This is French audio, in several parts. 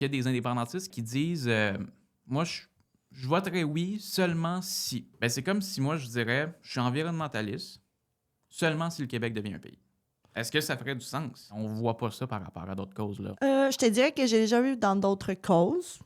Il y a des indépendantistes qui disent moi, je voterais oui seulement si. Ben, c'est comme si moi, je dirais je suis environnementaliste seulement si le Québec devient un pays. Est-ce que ça ferait du sens? On voit pas ça par rapport à d'autres causes, là. Je te dirais que j'ai déjà vu dans d'autres causes.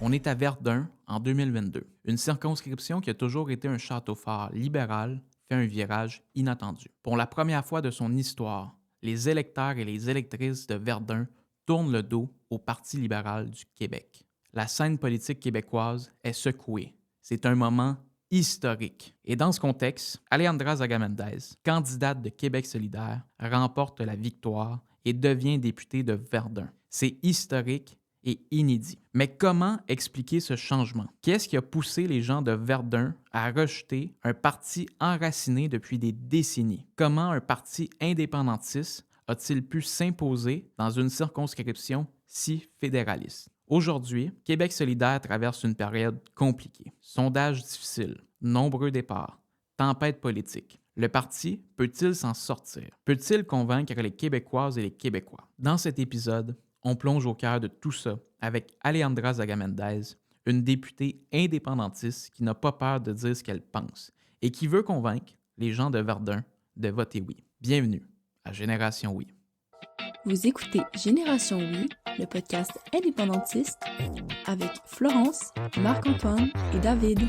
On est à Verdun en 2022. Une circonscription qui a toujours été un château fort libéral fait un virage inattendu. Pour la première fois de son histoire, les électeurs et les électrices de Verdun tournent le dos au Parti libéral du Québec. La scène politique québécoise est secouée. C'est un moment historique. Et dans ce contexte, Alejandra Zagamendez, candidate de Québec solidaire, remporte la victoire et devient députée de Verdun. C'est historique et inédit. Mais comment expliquer ce changement? Qu'est-ce qui a poussé les gens de Verdun à rejeter un parti enraciné depuis des décennies? Comment un parti indépendantiste a-t-il pu s'imposer dans une circonscription si fédéraliste? Aujourd'hui, Québec solidaire traverse une période compliquée. Sondages difficiles, nombreux départs, tempête politique. Le parti peut-il s'en sortir? Peut-il convaincre les Québécoises et les Québécois? Dans cet épisode, on plonge au cœur de tout ça avec Alejandra Zagamendez, une députée indépendantiste qui n'a pas peur de dire ce qu'elle pense et qui veut convaincre les gens de Verdun de voter oui. Bienvenue à Génération Oui. Vous écoutez Génération Oui, le podcast indépendantiste avec Florence, Marc-Antoine et David.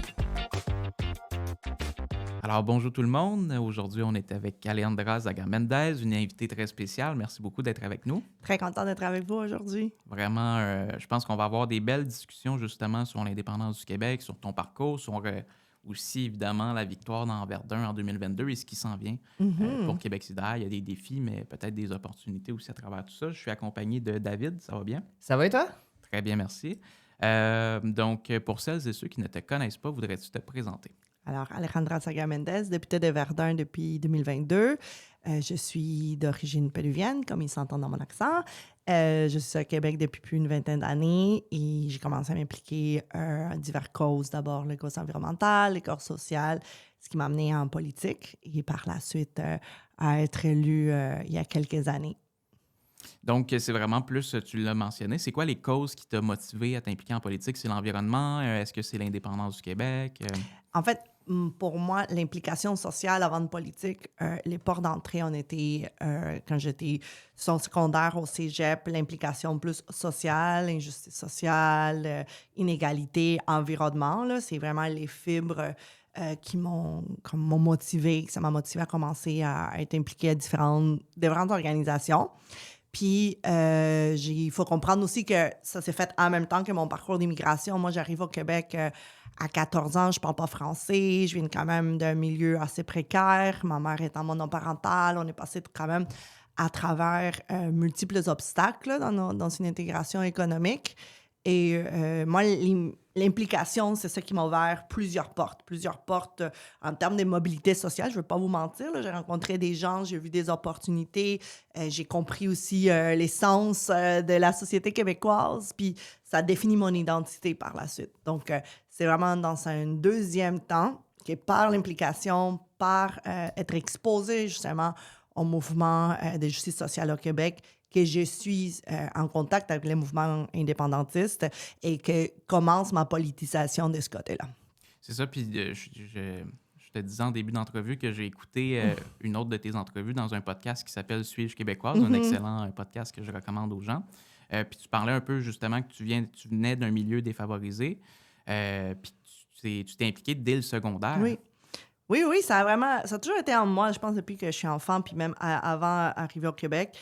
Alors bonjour tout le monde, aujourd'hui on est avec Alejandra Zagamendez, une invitée très spéciale. Merci beaucoup d'être avec nous. Très contente d'être avec vous aujourd'hui. Vraiment, je pense qu'on va avoir des belles discussions justement sur l'indépendance du Québec, sur ton parcours, sur aussi évidemment la victoire dans Verdun en 2022 et ce qui s'en vient pour Québec solidaire. Il y a des défis, mais peut-être des opportunités aussi à travers tout ça. Je suis accompagné de David, ça va bien? Ça va et toi? Très bien, merci. Donc, pour celles et ceux qui ne te connaissent pas, voudrais-tu te présenter? Alors, Alejandra Zagamendez, députée de Verdun depuis 2022. Je suis d'origine péruvienne, comme il s'entend dans mon accent. Je suis à Québec depuis plus d'une vingtaine d'années et j'ai commencé à m'impliquer à diverses causes. D'abord, les causes environnementales, les causes sociales, ce qui m'a amenée en politique et par la suite à être élue il y a quelques années. Donc, c'est vraiment plus, tu l'as mentionné, c'est quoi les causes qui t'ont motivé à t'impliquer en politique? C'est l'environnement? Est-ce que c'est l'indépendance du Québec? En fait, pour moi, l'implication sociale avant de politique, les portes d'entrée ont été, quand j'étais son secondaire au cégep, l'implication plus sociale, injustice sociale, inégalité, environnement, là, c'est vraiment les fibres qui m'ont motivée, ça m'a motivée à commencer à être impliquée à différentes organisations. Puis, il faut comprendre aussi que ça s'est fait en même temps que mon parcours d'immigration. Moi, j'arrive au Québec à 14 ans, je parle pas français, je viens quand même d'un milieu assez précaire. Ma mère étant monoparentale, on est passé quand même à travers multiples obstacles là, dans une intégration économique. Et moi, l'implication, c'est ça qui m'a ouvert plusieurs portes en termes de mobilité sociale. Je ne veux pas vous mentir, là, j'ai rencontré des gens, j'ai vu des opportunités, j'ai compris aussi l'essence de la société québécoise, puis ça définit mon identité par la suite. Donc, c'est vraiment dans un deuxième temps que par l'implication, par être exposé justement au mouvement de justice sociale au Québec, que je suis en contact avec les mouvements indépendantistes et que commence ma politisation de ce côté-là. C'est ça, puis je te disais en début d'entrevue que j'ai écouté une autre de tes entrevues dans un podcast qui s'appelle Suis-je québécoise, un excellent podcast que je recommande aux gens. Puis tu parlais un peu justement que tu venais d'un milieu défavorisé, puis tu t'es impliqué dès le secondaire. Oui, ça a toujours été en moi, je pense, depuis que je suis enfant, puis même avant d'arriver au Québec.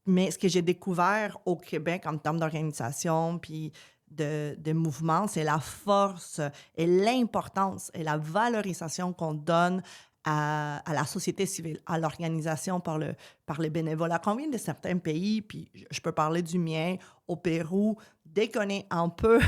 Mais ce que j'ai découvert au Québec en termes d'organisation puis de mouvement, c'est la force et l'importance et la valorisation qu'on donne à la société civile, à l'organisation par les bénévoles. Quand on vient de certains pays, puis je peux parler du mien, au Pérou, dès qu'on est un peu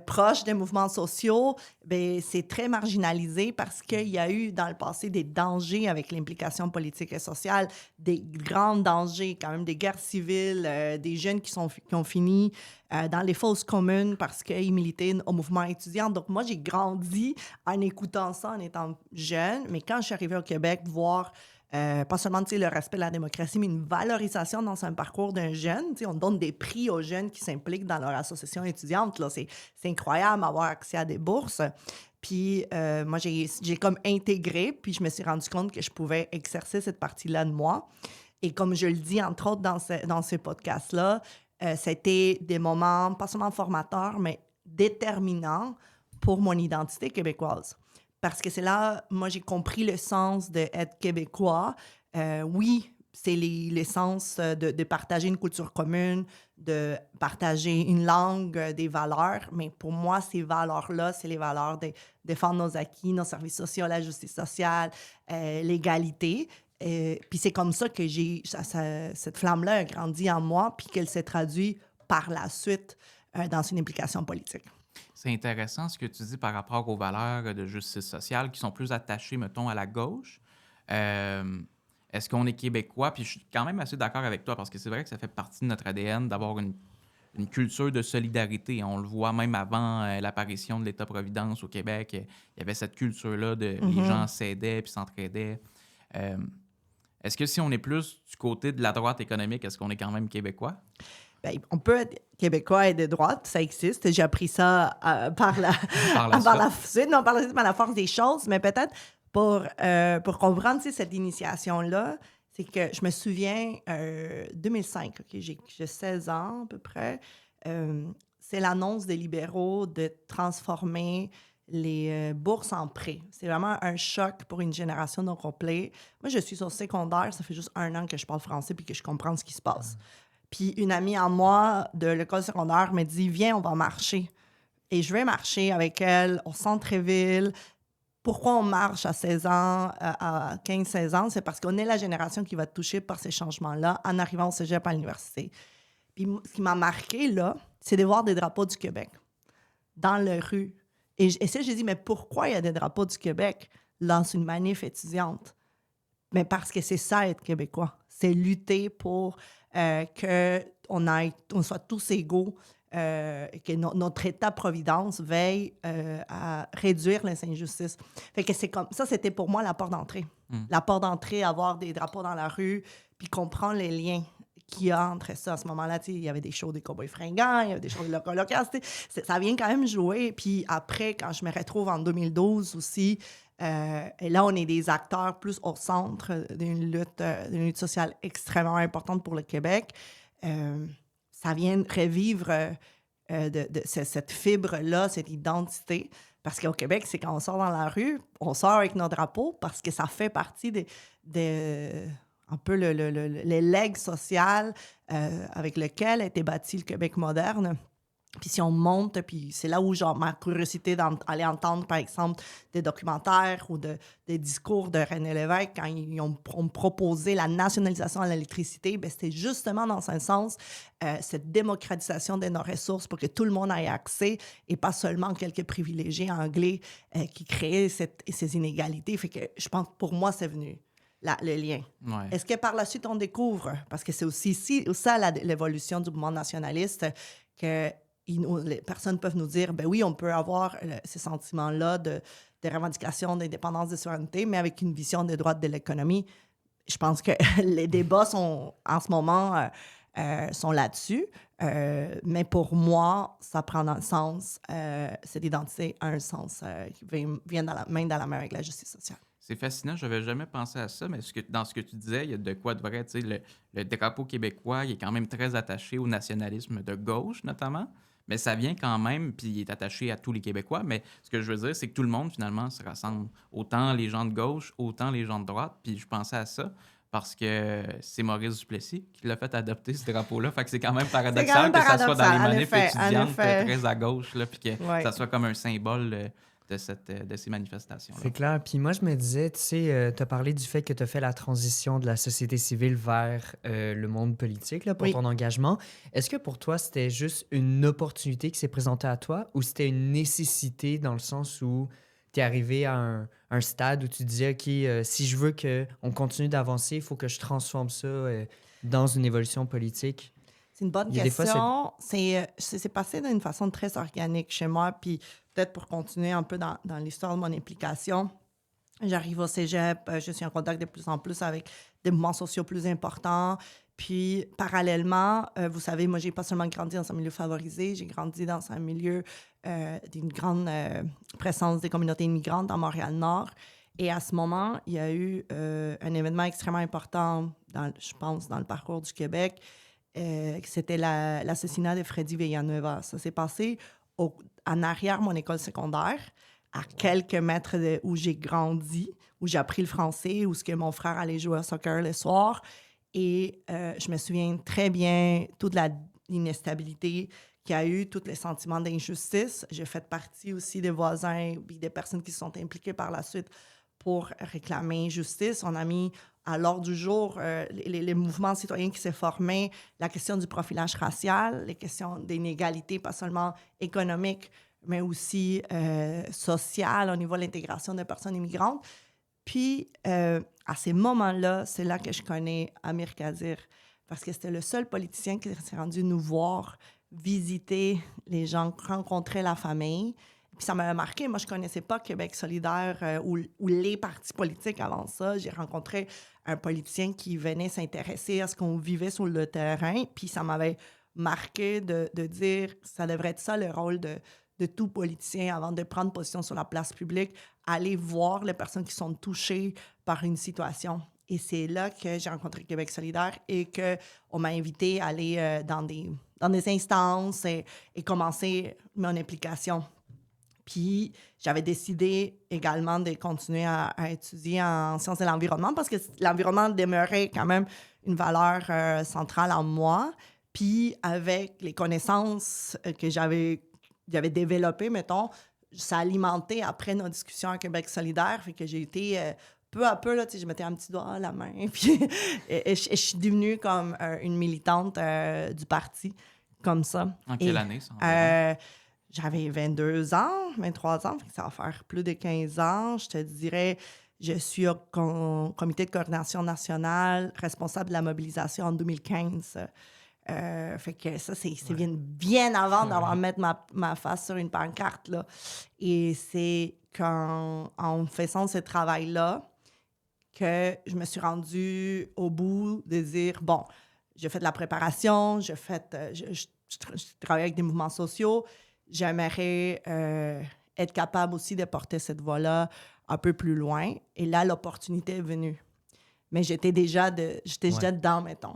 proche des mouvements sociaux, bien, c'est très marginalisé parce qu'il y a eu dans le passé des dangers avec l'implication politique et sociale, des grands dangers, quand même des guerres civiles, des jeunes qui ont fini dans les fosses communes parce qu'ils militaient au mouvement étudiant. Donc moi, j'ai grandi en écoutant ça en étant jeune, mais quand je suis arrivée au Québec, voir Pas seulement le respect de la démocratie, mais une valorisation dans un parcours d'un jeune. On donne des prix aux jeunes qui s'impliquent dans leur association étudiante. Là. C'est incroyable d'avoir accès à des bourses. Puis moi, j'ai comme intégré, puis je me suis rendu compte que je pouvais exercer cette partie-là de moi. Et comme je le dis, entre autres, dans ces podcasts-là, c'était des moments, pas seulement formateurs, mais déterminants pour mon identité québécoise. Parce que c'est là, moi, j'ai compris le sens d'être québécois. Oui, c'est l'essence de partager une culture commune, de partager une langue, des valeurs. Mais pour moi, ces valeurs-là, c'est les valeurs de défendre nos acquis, nos services sociaux, la justice sociale, l'égalité. Puis c'est comme ça que cette flamme-là a grandi en moi, puis qu'elle s'est traduite par la suite dans une implication politique. C'est intéressant ce que tu dis par rapport aux valeurs de justice sociale qui sont plus attachées, mettons, à la gauche. Est-ce qu'on est québécois? Puis je suis quand même assez d'accord avec toi parce que c'est vrai que ça fait partie de notre ADN d'avoir une culture de solidarité. On le voit même avant l'apparition de l'État-providence au Québec. Il y avait cette culture-là de les gens s'aidaient puis s'entraidaient. Est-ce que si on est plus du côté de la droite économique, est-ce qu'on est quand même québécois? Bien, on peut être québécois et de droite, ça existe. J'ai appris ça par la suite, par la force des choses, mais peut-être pour comprendre cette initiation-là, c'est que je me souviens, 2005, okay, j'ai 16 ans à peu près, c'est l'annonce des libéraux de transformer les bourses en prêts. C'est vraiment un choc pour une génération au complet. Moi, je suis au secondaire, ça fait juste 1 an que je parle français puis que je comprends ce qui se passe. Puis une amie à moi de l'école secondaire me dit « Viens, on va marcher. » Et je vais marcher avec elle au centre-ville. Pourquoi on marche à 16 ans, à 15-16 ans? C'est parce qu'on est la génération qui va être touchée par ces changements-là en arrivant au cégep à l'université. Puis ce qui m'a marqué, là, c'est de voir des drapeaux du Québec dans les rues. Et ça, j'ai dit « Mais pourquoi il y a des drapeaux du Québec dans une manif étudiante? » Mais parce que c'est ça, être québécois. C'est lutter pour qu'on soit tous égaux, que notre État-providence veille à réduire les injustices. Fait que c'est comme ça, c'était pour moi la porte d'entrée. La porte d'entrée, avoir des drapeaux dans la rue, puis comprendre les liens qu'il y a entre ça. À ce moment-là, il y avait des shows des Cowboys fringants, il y avait des shows de locales. Ça vient quand même jouer. Puis après, quand je me retrouve en 2012 aussi, et là, on est des acteurs plus au centre d'une lutte sociale extrêmement importante pour le Québec. Ça vient revivre cette fibre-là, cette identité. Parce qu'au Québec, c'est quand on sort dans la rue, on sort avec nos drapeaux parce que ça fait partie un peu les legs social avec lequel a été bâti le Québec moderne. Puis si on monte, puis c'est là où genre ma curiosité d'aller entendre, par exemple, des documentaires ou des discours de René Lévesque quand ils ont proposé la nationalisation de l'électricité, bien, c'était justement dans un sens cette démocratisation de nos ressources pour que tout le monde ait accès et pas seulement quelques privilégiés anglais qui créaient ces inégalités. Fait que je pense que pour moi, c'est venu le lien. Ouais. Est-ce que par la suite, on découvre, parce que c'est aussi ça l'évolution du mouvement nationaliste, que les personnes peuvent nous dire, ben oui, on peut avoir ces sentiments-là de revendication d'indépendance, de souveraineté, mais avec une vision des droits de l'économie. Je pense que les débats en ce moment sont là-dessus. Mais pour moi, ça prend dans le sens, cette identité a un sens qui vient dans la main avec la justice sociale. C'est fascinant, je n'avais jamais pensé à ça, mais dans ce que tu disais, il y a de quoi de vrai. Tu sais, le drapeau québécois, il est quand même très attaché au nationalisme de gauche, notamment. Mais ça vient quand même, puis il est attaché à tous les Québécois. Mais ce que je veux dire, c'est que tout le monde, finalement, se rassemble. Autant les gens de gauche, autant les gens de droite. Puis je pensais à ça parce que c'est Maurice Duplessis qui l'a fait adopter, ce drapeau-là. Fait que c'est quand même paradoxal que ça soit dans les manifs étudiantes très à gauche, là, puis que ça soit comme un symbole de ces manifestations-là. C'est clair. Puis moi, je me disais, tu sais, tu as parlé du fait que tu as fait la transition de la société civile vers le monde politique là, pour ton engagement. Est-ce que pour toi, c'était juste une opportunité qui s'est présentée à toi ou c'était une nécessité dans le sens où tu es arrivé à un stade où tu disais, OK, si je veux qu'on continue d'avancer, il faut que je transforme ça dans une évolution politique? C'est une bonne question. C'est passé d'une façon très organique chez moi. Puis peut-être pour continuer un peu dans l'histoire de mon implication, J'arrive au cégep, je suis en contact de plus en plus avec des mouvements sociaux plus importants. Puis, parallèlement, vous savez, moi, j'ai pas seulement grandi dans un milieu favorisé, j'ai grandi dans un milieu d'une grande présence des communautés immigrantes dans Montréal-Nord. Et à ce moment, il y a eu un événement extrêmement important, je pense, dans le parcours du Québec. C'était l'assassinat de Freddy Villanueva. Ça s'est passé en arrière de mon école secondaire, à quelques mètres où j'ai grandi, où j'ai appris le français, où mon frère allait jouer au soccer le soir. Et je me souviens très bien toute l'instabilité qu'il y a eu, tous les sentiments d'injustice. J'ai fait partie aussi des voisins et des personnes qui se sont impliquées par la suite pour réclamer justice. On a mis à l'ordre du jour les mouvements citoyens qui s'est formés, la question du profilage racial, les questions d'inégalité, pas seulement économique, mais aussi sociale au niveau de l'intégration des personnes immigrantes. Puis, à ces moments-là, c'est là que je connais Amir Kadir, parce que c'était le seul politicien qui s'est rendu nous voir, visiter les gens, rencontrer la famille. Puis ça m'a marqué. Moi, je ne connaissais pas Québec solidaire ou les partis politiques avant ça. J'ai rencontré un politicien qui venait s'intéresser à ce qu'on vivait sur le terrain. Puis ça m'avait marqué de dire que ça devrait être ça le rôle de tout politicien avant de prendre position sur la place publique, aller voir les personnes qui sont touchées par une situation. Et c'est là que j'ai rencontré Québec solidaire et qu'on m'a invité à aller dans des instances et commencer mon implication. Puis, j'avais décidé également de continuer à étudier en sciences de l'environnement parce que l'environnement demeurait quand même une valeur centrale en moi. Puis, avec les connaissances que j'avais développées, mettons, ça alimentait après nos discussions à Québec solidaire. Fait que j'ai été peu à peu, là, je mettais un petit doigt à la main. Puis, et je suis devenue comme une militante du parti, comme ça. En quelle année, ça? J'avais 22 ans, 23 ans, ça va faire plus de 15 ans. Je te dirais, je suis au comité de coordination nationale, responsable de la mobilisation en 2015. Fait que ça, c'est bien avant d'avoir mettre ma face sur une pancarte, là. Et c'est en faisant ce travail-là que je me suis rendue au bout de dire, bon, j'ai fait de la préparation, je travaille avec des mouvements sociaux, j'aimerais être capable aussi de porter cette voix-là un peu plus loin. Et là, l'opportunité est venue. Mais j'étais déjà dedans, mettons.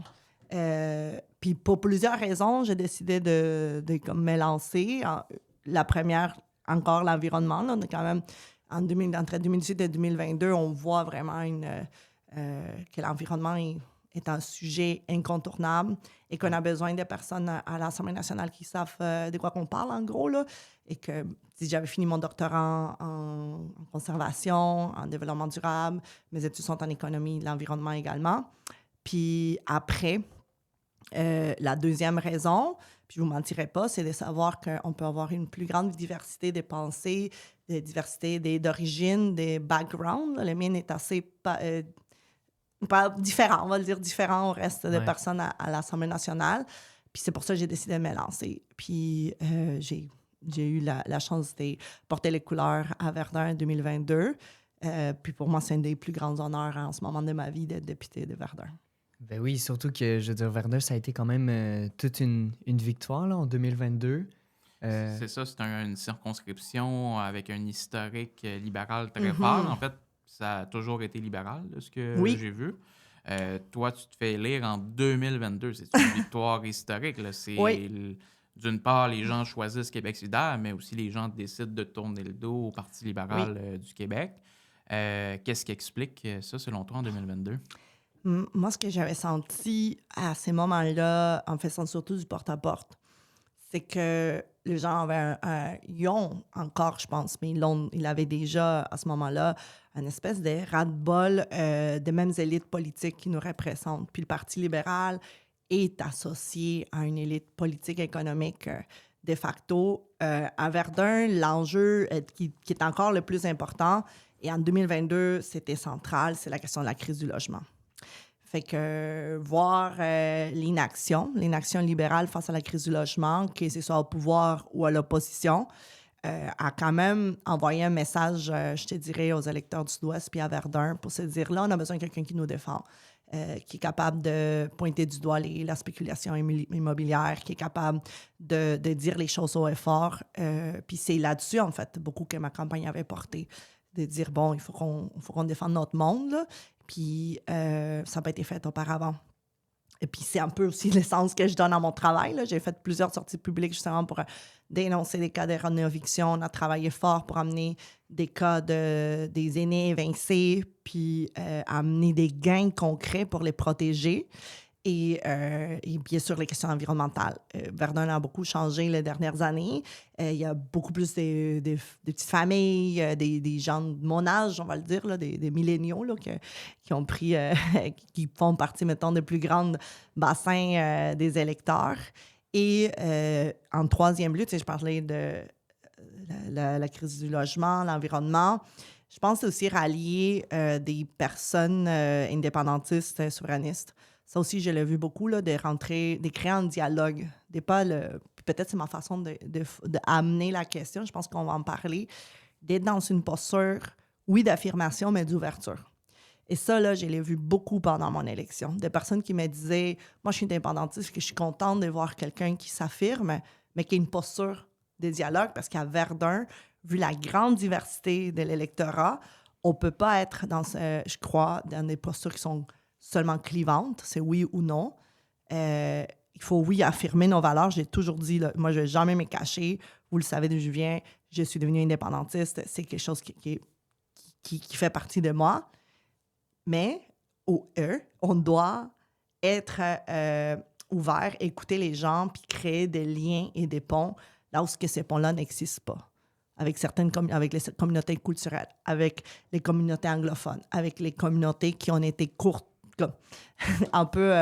Puis pour plusieurs raisons, j'ai décidé de comme me lancer. La première, encore l'environnement. Là, on est quand même, entre 2018 et 2022, on voit vraiment que l'environnement est un sujet incontournable et qu'on a besoin de personnes à l'Assemblée nationale qui savent de quoi qu'on parle, en gros, là. Et que si j'avais fini mon doctorat en conservation, en développement durable, mes études sont en économie de l'environnement également. Puis après, la deuxième raison, puis je ne vous mentirai pas, c'est de savoir qu'on peut avoir une plus grande diversité des pensées, de diversité d'origines, des backgrounds. Le mien est assez... pas différent, on va le dire différent au reste des personnes à l'Assemblée nationale. Puis c'est pour ça que j'ai décidé de me lancer. Puis j'ai eu la chance de porter les couleurs à Verdun en 2022. Puis pour moi, c'est un des plus grands honneurs en ce moment de ma vie d'être députée de Verdun. Ben oui, surtout que, je veux dire, Verdun, ça a été quand même toute une victoire là, en 2022. C'est ça, c'est une circonscription avec un historique libéral très fort. En fait, ça a toujours été libéral, de ce que j'ai vu. Toi, tu te fais élire en 2022. C'est une victoire historique. Là. D'une part, les gens choisissent Québec solidaire, mais aussi les gens décident de tourner le dos au Parti libéral du Québec. Qu'est-ce qui explique ça, selon toi, en 2022? Moi, ce que j'avais senti à ces moments-là, en faisant surtout du porte-à-porte, c'est que les gens ils ont encore, je pense, mais ils avaient déjà, à ce moment-là, une espèce de ras-de-bol des mêmes élites politiques qui nous représentent. Puis le Parti libéral est associé à une élite politique économique de facto. À Verdun, l'enjeu qui est encore le plus important, et en 2022, c'était central, c'est la question de la crise du logement. Fait que voir l'inaction libérale face à la crise du logement, que ce soit au pouvoir ou à l'opposition, a quand même envoyé un message, je te dirais, aux électeurs du Sud-Ouest puis à Verdun pour se dire, là, on a besoin de quelqu'un qui nous défend, qui est capable de pointer du doigt la spéculation immobilière, qui est capable de dire les choses haut et fort. Puis c'est là-dessus, en fait, beaucoup que ma campagne avait porté, de dire, bon, il faut qu'on défende notre monde, là. Puis ça n'a pas été fait auparavant. Et puis, c'est un peu aussi l'essence que je donne à mon travail, là. J'ai fait plusieurs sorties publiques justement pour dénoncer des cas d'éviction. On a travaillé fort pour amener des cas des aînés évincés, puis amener des gains concrets pour les protéger. Et bien sûr, les questions environnementales. Verdun a beaucoup changé les dernières années. Il y a beaucoup plus de petites familles, des gens de mon âge, on va le dire, là, des milléniaux là, qui ont pris, qui font partie, mettons, des plus grands bassins des électeurs. Et en troisième lieu, tu sais, je parlais de la crise du logement, l'environnement. Je pense aussi rallier des personnes indépendantistes, souverainistes. Ça aussi, je l'ai vu beaucoup, là, de créer un dialogue. Peut-être c'est ma façon d'amener la question, je pense qu'on va en parler, d'être dans une posture, oui, d'affirmation, mais d'ouverture. Et ça, là, je l'ai vu beaucoup pendant mon élection. Des personnes qui me disaient, moi, je suis indépendantiste, que je suis contente de voir quelqu'un qui s'affirme, mais qui a une posture de dialogue, parce qu'à Verdun, vu la grande diversité de l'électorat, on ne peut pas être, je crois, dans des postures qui sont seulement clivante, c'est oui ou non. Il faut, oui, affirmer nos valeurs. J'ai toujours dit, là, moi, je ne vais jamais me cacher. Vous le savez d'où je viens. Je suis devenue indépendantiste. C'est quelque chose qui fait partie de moi. Mais, on doit être ouvert, écouter les gens, puis créer des liens et des ponts là où ces ponts-là n'existent pas. Avec les communautés culturelles, avec les communautés anglophones, avec les communautés qui ont été courtes, un peu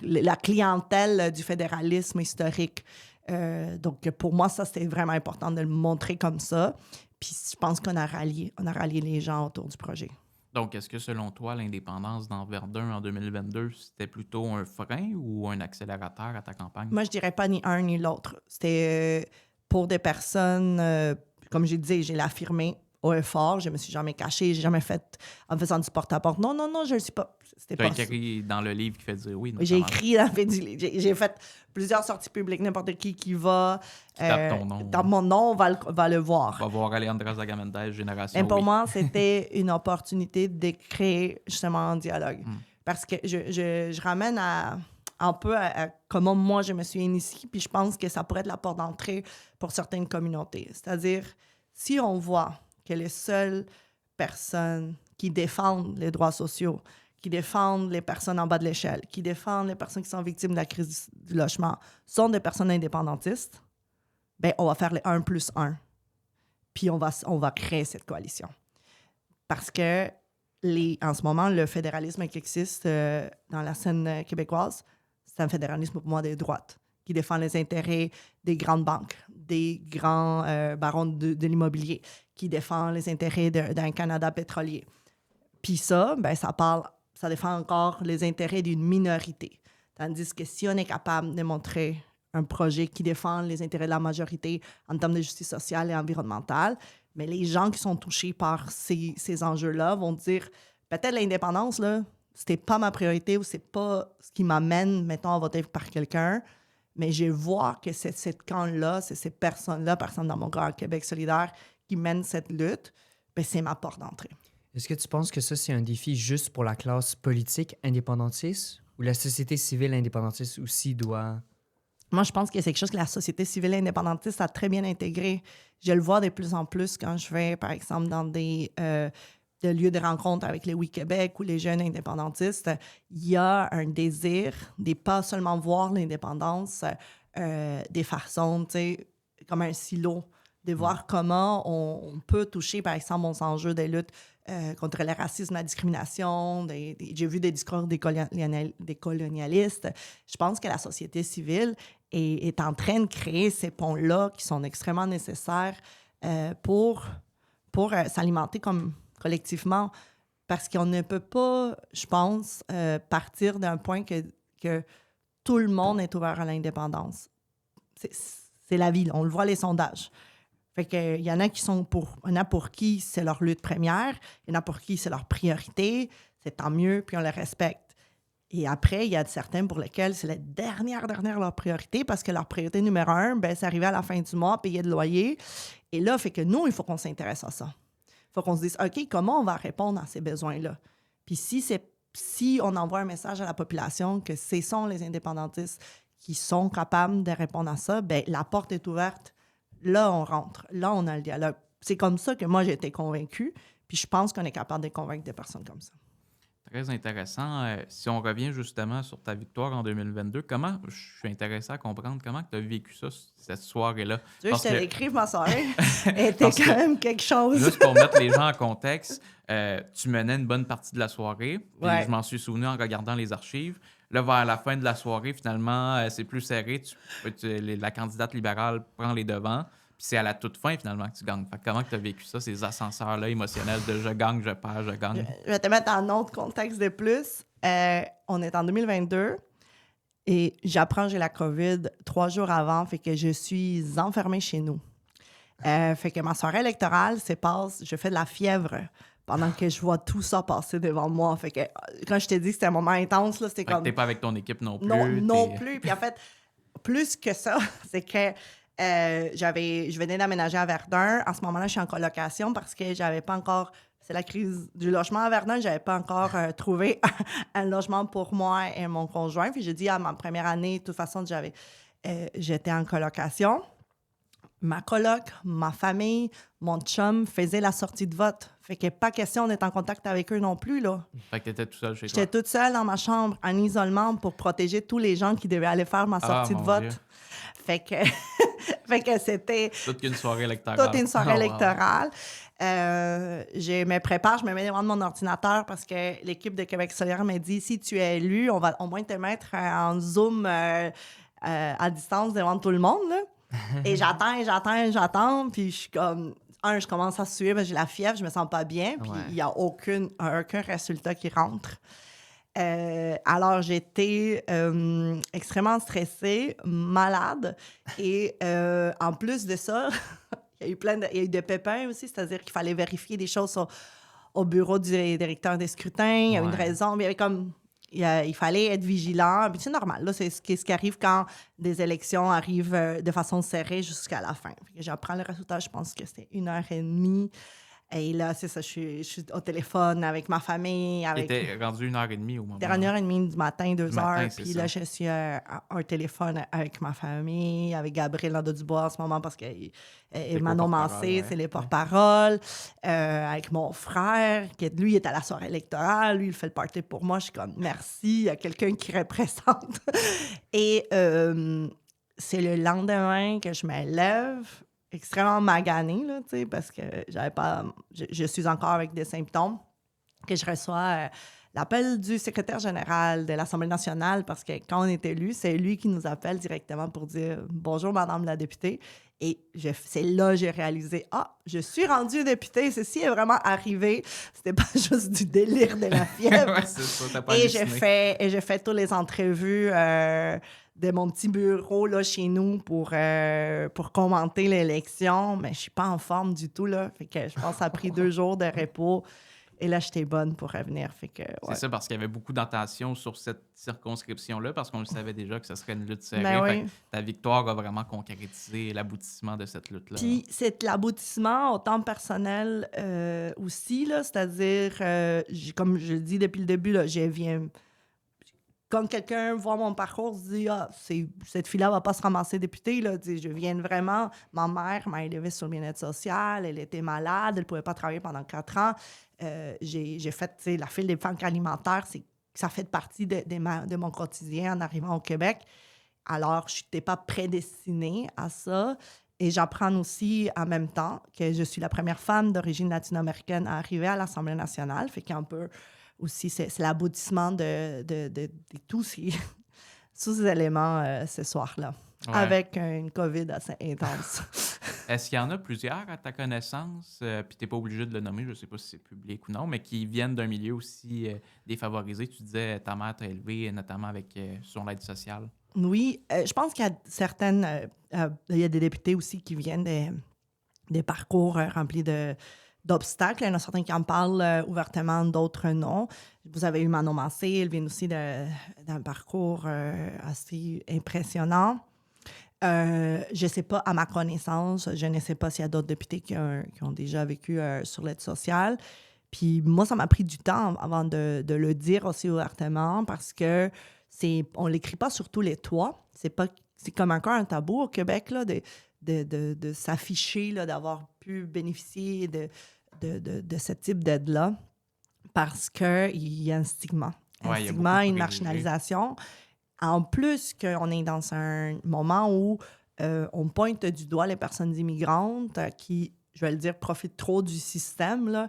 la clientèle du fédéralisme historique. Donc, pour moi, ça, c'était vraiment important de le montrer comme ça. Puis, je pense qu'on a rallié les gens autour du projet. Donc, est-ce que, selon toi, l'indépendance dans Verdun en 2022, c'était plutôt un frein ou un accélérateur à ta campagne? Moi, je dirais pas ni un ni l'autre. C'était pour des personnes, comme j'ai dit, j'ai l'affirmé haut et fort. Je me suis jamais cachée, j'ai jamais fait en faisant du porte-à-porte. Non, je ne suis pas. Tu as écrit dans le livre qui fait dire oui. J'ai écrit dans le livre. J'ai fait plusieurs sorties publiques. N'importe qui va. Qui tape ton nom. Dans mon nom, va le voir. On va voir Alejandra Zagamendez, Génération Mais pour oui. moi, c'était une opportunité de créer justement un dialogue. Parce que je ramène un peu à comment moi je me suis initiée, puis je pense que ça pourrait être la porte d'entrée pour certaines communautés. C'est-à-dire, si on voit que les seules personnes qui défendent les droits sociaux, qui défendent les personnes en bas de l'échelle, qui défendent les personnes qui sont victimes de la crise du logement, sont des personnes indépendantistes, bien, on va faire les 1+1. Puis on va créer cette coalition. Parce que, en ce moment, le fédéralisme qui existe dans la scène québécoise, c'est un fédéralisme pour moi de droite, qui défend les intérêts des grandes banques, des grands barons de l'immobilier, qui défend les intérêts d'un Canada pétrolier. Puis ça, ben, ça défend encore les intérêts d'une minorité. Tandis que si on est capable de montrer un projet qui défend les intérêts de la majorité en termes de justice sociale et environnementale, mais les gens qui sont touchés par ces enjeux-là vont dire, peut-être l'indépendance, là, c'était pas ma priorité ou c'est pas ce qui m'amène, mettons, à voter par quelqu'un, mais je vois que c'est cette camp-là, c'est ces personnes-là, par exemple, dans mon cas, Québec solidaire, qui mènent cette lutte, ben, c'est ma porte d'entrée. Est-ce que tu penses que ça, c'est un défi juste pour la classe politique indépendantiste ou la société civile indépendantiste aussi doit... Moi, je pense que c'est quelque chose que la société civile indépendantiste a très bien intégré. Je le vois de plus en plus quand je vais, par exemple, dans des lieux de rencontre avec les Oui Québec ou les jeunes indépendantistes. Il y a un désir de pas seulement voir l'indépendance des façons, tu sais, comme un silo, de voir comment on peut toucher, par exemple, aux enjeux des luttes contre le racisme, la discrimination. J'ai vu des discours des colonialistes. Je pense que la société civile est en train de créer ces ponts-là qui sont extrêmement nécessaires pour s'alimenter comme collectivement. Parce qu'on ne peut pas, je pense, partir d'un point que tout le monde est ouvert à l'indépendance. C'est la vie, on le voit les sondages. Fait que, il y en a pour qui c'est leur lutte première, il y en a pour qui c'est leur priorité, c'est tant mieux, puis on les respecte. Et après, il y a certains pour lesquels c'est la dernière leur priorité, parce que leur priorité numéro 1, ben, c'est arriver à la fin du mois, payer le loyer. Et là, fait que nous, il faut qu'on s'intéresse à ça. Il faut qu'on se dise, OK, comment on va répondre à ces besoins-là? Puis si on envoie un message à la population que ce sont les indépendantistes qui sont capables de répondre à ça, bien, la porte est ouverte. Là, on rentre. Là, on a le dialogue. C'est comme ça que moi, j'ai été convaincue. Puis je pense qu'on est capable de convaincre des personnes comme ça. Très intéressant. Si on revient justement sur ta victoire en 2022, je suis intéressé à comprendre comment tu as vécu ça, cette soirée-là. Tu veux que je te décrive ma soirée? Elle était Parce quand que, même quelque chose. juste pour mettre les gens en contexte, tu menais une bonne partie de la soirée. Puis Ouais. je m'en suis souvenu en regardant les archives. Là, vers la fin de la soirée, finalement, c'est plus serré. La candidate libérale prend les devants. Puis c'est à la toute fin, finalement, que tu gagnes. Fait que comment tu as vécu ça, ces ascenseurs-là émotionnels de je gagne, je perds, je gagne? Je vais te mettre en autre contexte de plus. On est en 2022 et j'apprends que j'ai la COVID 3 jours avant, fait que je suis enfermée chez nous. Fait que ma soirée électorale se passe, je fais de la fièvre pendant que je vois tout ça passer devant moi. Fait que quand je t'ai dit que c'était un moment intense, là, c'était Fait que comme... t'es pas avec ton équipe non plus. Non plus. Puis en fait, plus que ça, c'est que je venais d'aménager à Verdun. En ce moment-là, je suis en colocation parce que j'avais pas encore... C'est la crise du logement à Verdun. J'avais pas encore trouvé un logement pour moi et mon conjoint. Puis j'ai dit à ma première année, de toute façon, j'étais en colocation. Ma coloc, ma famille, mon chum faisaient la sortie de vote. Fait que pas question d'être en contact avec eux non plus, là. Fait que t'étais tout seul chez toi. J'étais toute seule dans ma chambre, en isolement, pour protéger tous les gens qui devaient aller faire ma sortie de mon vote. Dieu. Fait que, fait que c'était Toute une soirée électorale. toute une soirée Oh, wow. électorale. Je me prépare, je me mets devant mon ordinateur parce que l'équipe de Québec solidaire m'a dit, si tu es élu, on va au moins te mettre en Zoom à distance devant tout le monde, là. Et j'attends, puis je suis comme... je commence à suer, parce que j'ai la fièvre, je me sens pas bien, puis il n'y a aucun résultat qui rentre. Alors, j'étais extrêmement stressée, malade, et en plus de ça, il y a eu des pépins aussi, c'est-à-dire qu'il fallait vérifier des choses au bureau du directeur des scrutins, il y a une raison, mais il y avait comme... Il fallait être vigilant. Puis c'est normal. Là, c'est ce qui arrive quand des élections arrivent de façon serrée jusqu'à la fin. J'apprends le résultat, je pense que c'était 1h30. Et là, c'est ça, je suis au téléphone avec ma famille. T'étais rendu 1h30 au moment. C'était 1h30 du matin, 2h. Puis là, ça. je suis au téléphone avec ma famille, avec Gabriel Nadeau-Dubois en ce moment, parce que Manon Mancé, c'est les porte-paroles. Avec mon frère, qui lui est à la soirée électorale. Lui, il fait le party pour moi. Je suis comme, merci, il y a quelqu'un qui représente. Et c'est le lendemain que je me lève, extrêmement maganée, là, parce que je suis encore avec des symptômes, que je reçois l'appel du secrétaire général de l'Assemblée nationale, parce que quand on est élu, c'est lui qui nous appelle directement pour dire « Bonjour, Madame la députée ». Et c'est là que j'ai réalisé « Ah, je suis rendue députée, ceci est vraiment arrivé. » C'était pas juste du délire de la fièvre. Ouais, c'est ça, t'as pas Et halluciné. j'ai fait toutes les entrevues de mon petit bureau là, chez nous pour commenter l'élection. Mais je suis pas en forme du tout, là. Fait que je pense que ça a pris 2 jours de repos. Et là, j'étais bonne pour revenir. Fait que, ouais. C'est ça, parce qu'il y avait beaucoup d'attention sur cette circonscription-là, parce qu'on le savait déjà que ce serait une lutte serrée. Ben Fait oui. que ta victoire a vraiment concrétisé l'aboutissement de cette lutte-là. Puis c'est l'aboutissement autant personnel aussi, là, c'est-à-dire, comme je le dis depuis le début, là, je viens... Quand quelqu'un voit mon parcours, se dit « Ah, cette fille-là va pas se ramasser députée. » Là, je viens vraiment... Ma mère m'a élevée sur le bien-être social. Elle était malade. Elle ne pouvait pas travailler pendant 4 ans. J'ai fait la file des banques alimentaires. Ça fait partie de mon quotidien en arrivant au Québec. Alors, je n'étais pas prédestinée à ça. Et j'apprends aussi en même temps que je suis la première femme d'origine latino-américaine à arriver à l'Assemblée nationale. Fait qu'un peu aussi, c'est l'aboutissement de tous ces éléments ce soir-là, Ouais. avec une COVID assez intense. Est-ce qu'il y en a plusieurs à ta connaissance, puis tu n'es pas obligé de le nommer, je ne sais pas si c'est public ou non, mais qui viennent d'un milieu aussi défavorisé? Tu disais ta mère t'a élevé, notamment avec sur l'aide sociale. Oui, je pense qu'il y a il y a des députés aussi qui viennent des parcours remplis d'obstacles. Il y en a certains qui en parlent ouvertement, d'autres non. Vous avez eu Manon Massé, elle vient aussi d'un parcours assez impressionnant. Je ne sais pas, à ma connaissance, je ne sais pas s'il y a d'autres députés qui ont déjà vécu sur l'aide sociale. Puis moi, ça m'a pris du temps avant de le dire aussi ouvertement parce que on ne l'écrit pas sur tous les toits. C'est comme encore un tabou au Québec là, de s'afficher, là, d'avoir pu bénéficier de ce type d'aide-là parce qu'il y a un stigma. Ouais, Une marginalisation. En plus qu'on est dans un moment où on pointe du doigt les personnes immigrantes qui, je vais le dire, profitent trop du système. Là.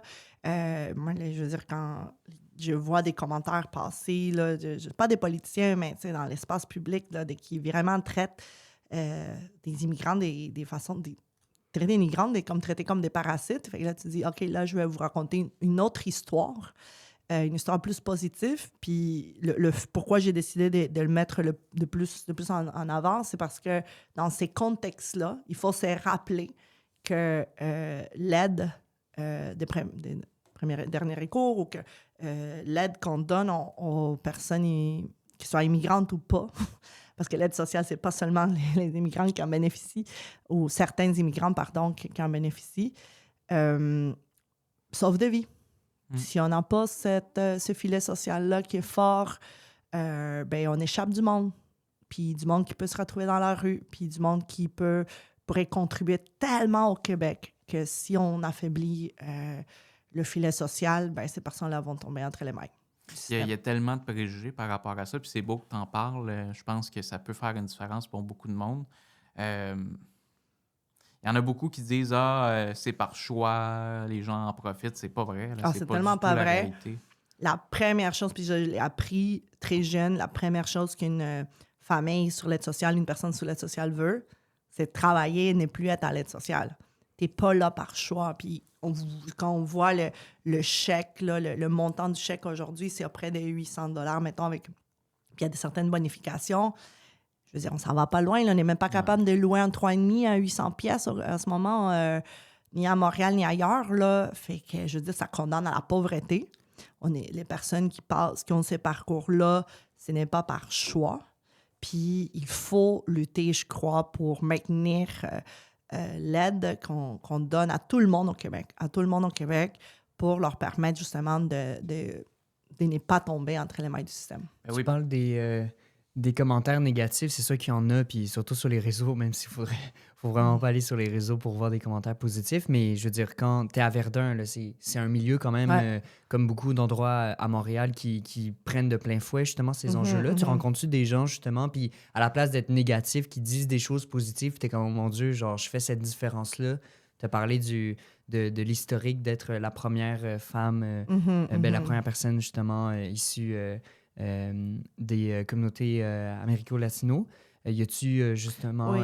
Moi, je veux dire, quand je vois des commentaires passer, là, pas des politiciens, mais dans l'espace public, là, qui vraiment traitent des immigrants des façons... traiter les migrants traités comme des parasites. Fait que là, tu dis, OK, là, je vais vous raconter une autre histoire. Une histoire plus positive. Puis pourquoi j'ai décidé de le mettre de plus en avant, c'est parce que dans ces contextes-là, il faut se rappeler que l'aide dernier recours ou que l'aide qu'on donne aux personnes qui soient immigrantes ou pas, parce que l'aide sociale, c'est pas seulement les immigrants qui en bénéficient, ou certains immigrants, pardon, qui en bénéficient, sauve de vie. Si on n'a pas ce filet social-là qui est fort, on échappe du monde. Puis du monde qui peut se retrouver dans la rue, puis du monde qui pourrait contribuer tellement au Québec que si on affaiblit le filet social, ces personnes-là vont tomber entre les mains. Il y a tellement de préjugés par rapport à ça, puis c'est beau que tu en parles. Je pense que ça peut faire une différence pour beaucoup de monde. Il y en a beaucoup qui disent c'est par choix, les gens en profitent. C'est pas vrai. Là, c'est tellement pas vrai. La première chose, puis je l'ai appris très jeune, la première chose qu'une famille sur l'aide sociale, une personne sur l'aide sociale veut, c'est travailler et ne plus être à l'aide sociale. T'es pas là par choix. Puis quand on voit le chèque, là, le montant du chèque aujourd'hui, c'est près de 800 $, mettons, puis il y a certaines bonifications. Je veux dire, on s'en va pas loin. Là. On n'est même pas capable de louer un 3,5 à 800 pièces à ce moment, ni à Montréal, ni ailleurs. Là. Fait que, je veux dire, ça condamne à la pauvreté. Les personnes qui ont ces parcours-là, ce n'est pas par choix. Puis, il faut lutter, je crois, pour maintenir l'aide qu'on donne à tout le monde au Québec, pour leur permettre justement de ne pas tomber entre les mains du système. Tu parles des commentaires négatifs, c'est sûr qu'il y en a, puis surtout sur les réseaux, même s'il faut vraiment pas aller sur les réseaux pour voir des commentaires positifs. Mais je veux dire, quand tu es à Verdun, là, c'est un milieu quand même, comme beaucoup d'endroits à Montréal, qui prennent de plein fouet justement ces enjeux-là. Tu rencontres-tu des gens justement, puis à la place d'être négatifs, qui disent des choses positives, tu es comme, oh mon Dieu, genre, je fais cette différence-là. Tu as parlé de l'historique d'être la première femme, la première personne justement issue des communautés américo-latino. Y a-tu justement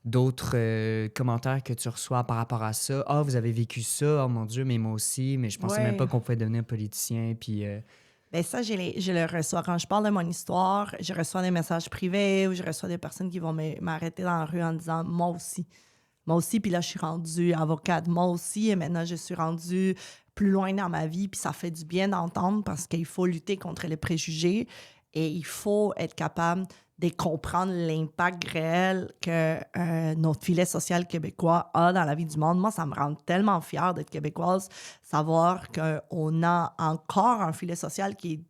d'autres commentaires que tu reçois par rapport à ça? « Ah, vous avez vécu ça, oh mon Dieu, mais moi aussi, mais je pensais même pas qu'on pouvait devenir politicien. » Puis, ça, je le reçois. Quand je parle de mon histoire, je reçois des messages privés ou je reçois des personnes qui vont m'arrêter dans la rue en disant « Moi aussi, puis là, je suis rendue avocate. Moi aussi, et maintenant, je suis rendue plus loin dans ma vie, puis ça fait du bien d'entendre parce qu'il faut lutter contre les préjugés et il faut être capable de comprendre l'impact réel que notre filet social québécois a dans la vie du monde. Moi, ça me rend tellement fière d'être québécoise, savoir qu'on a encore un filet social qui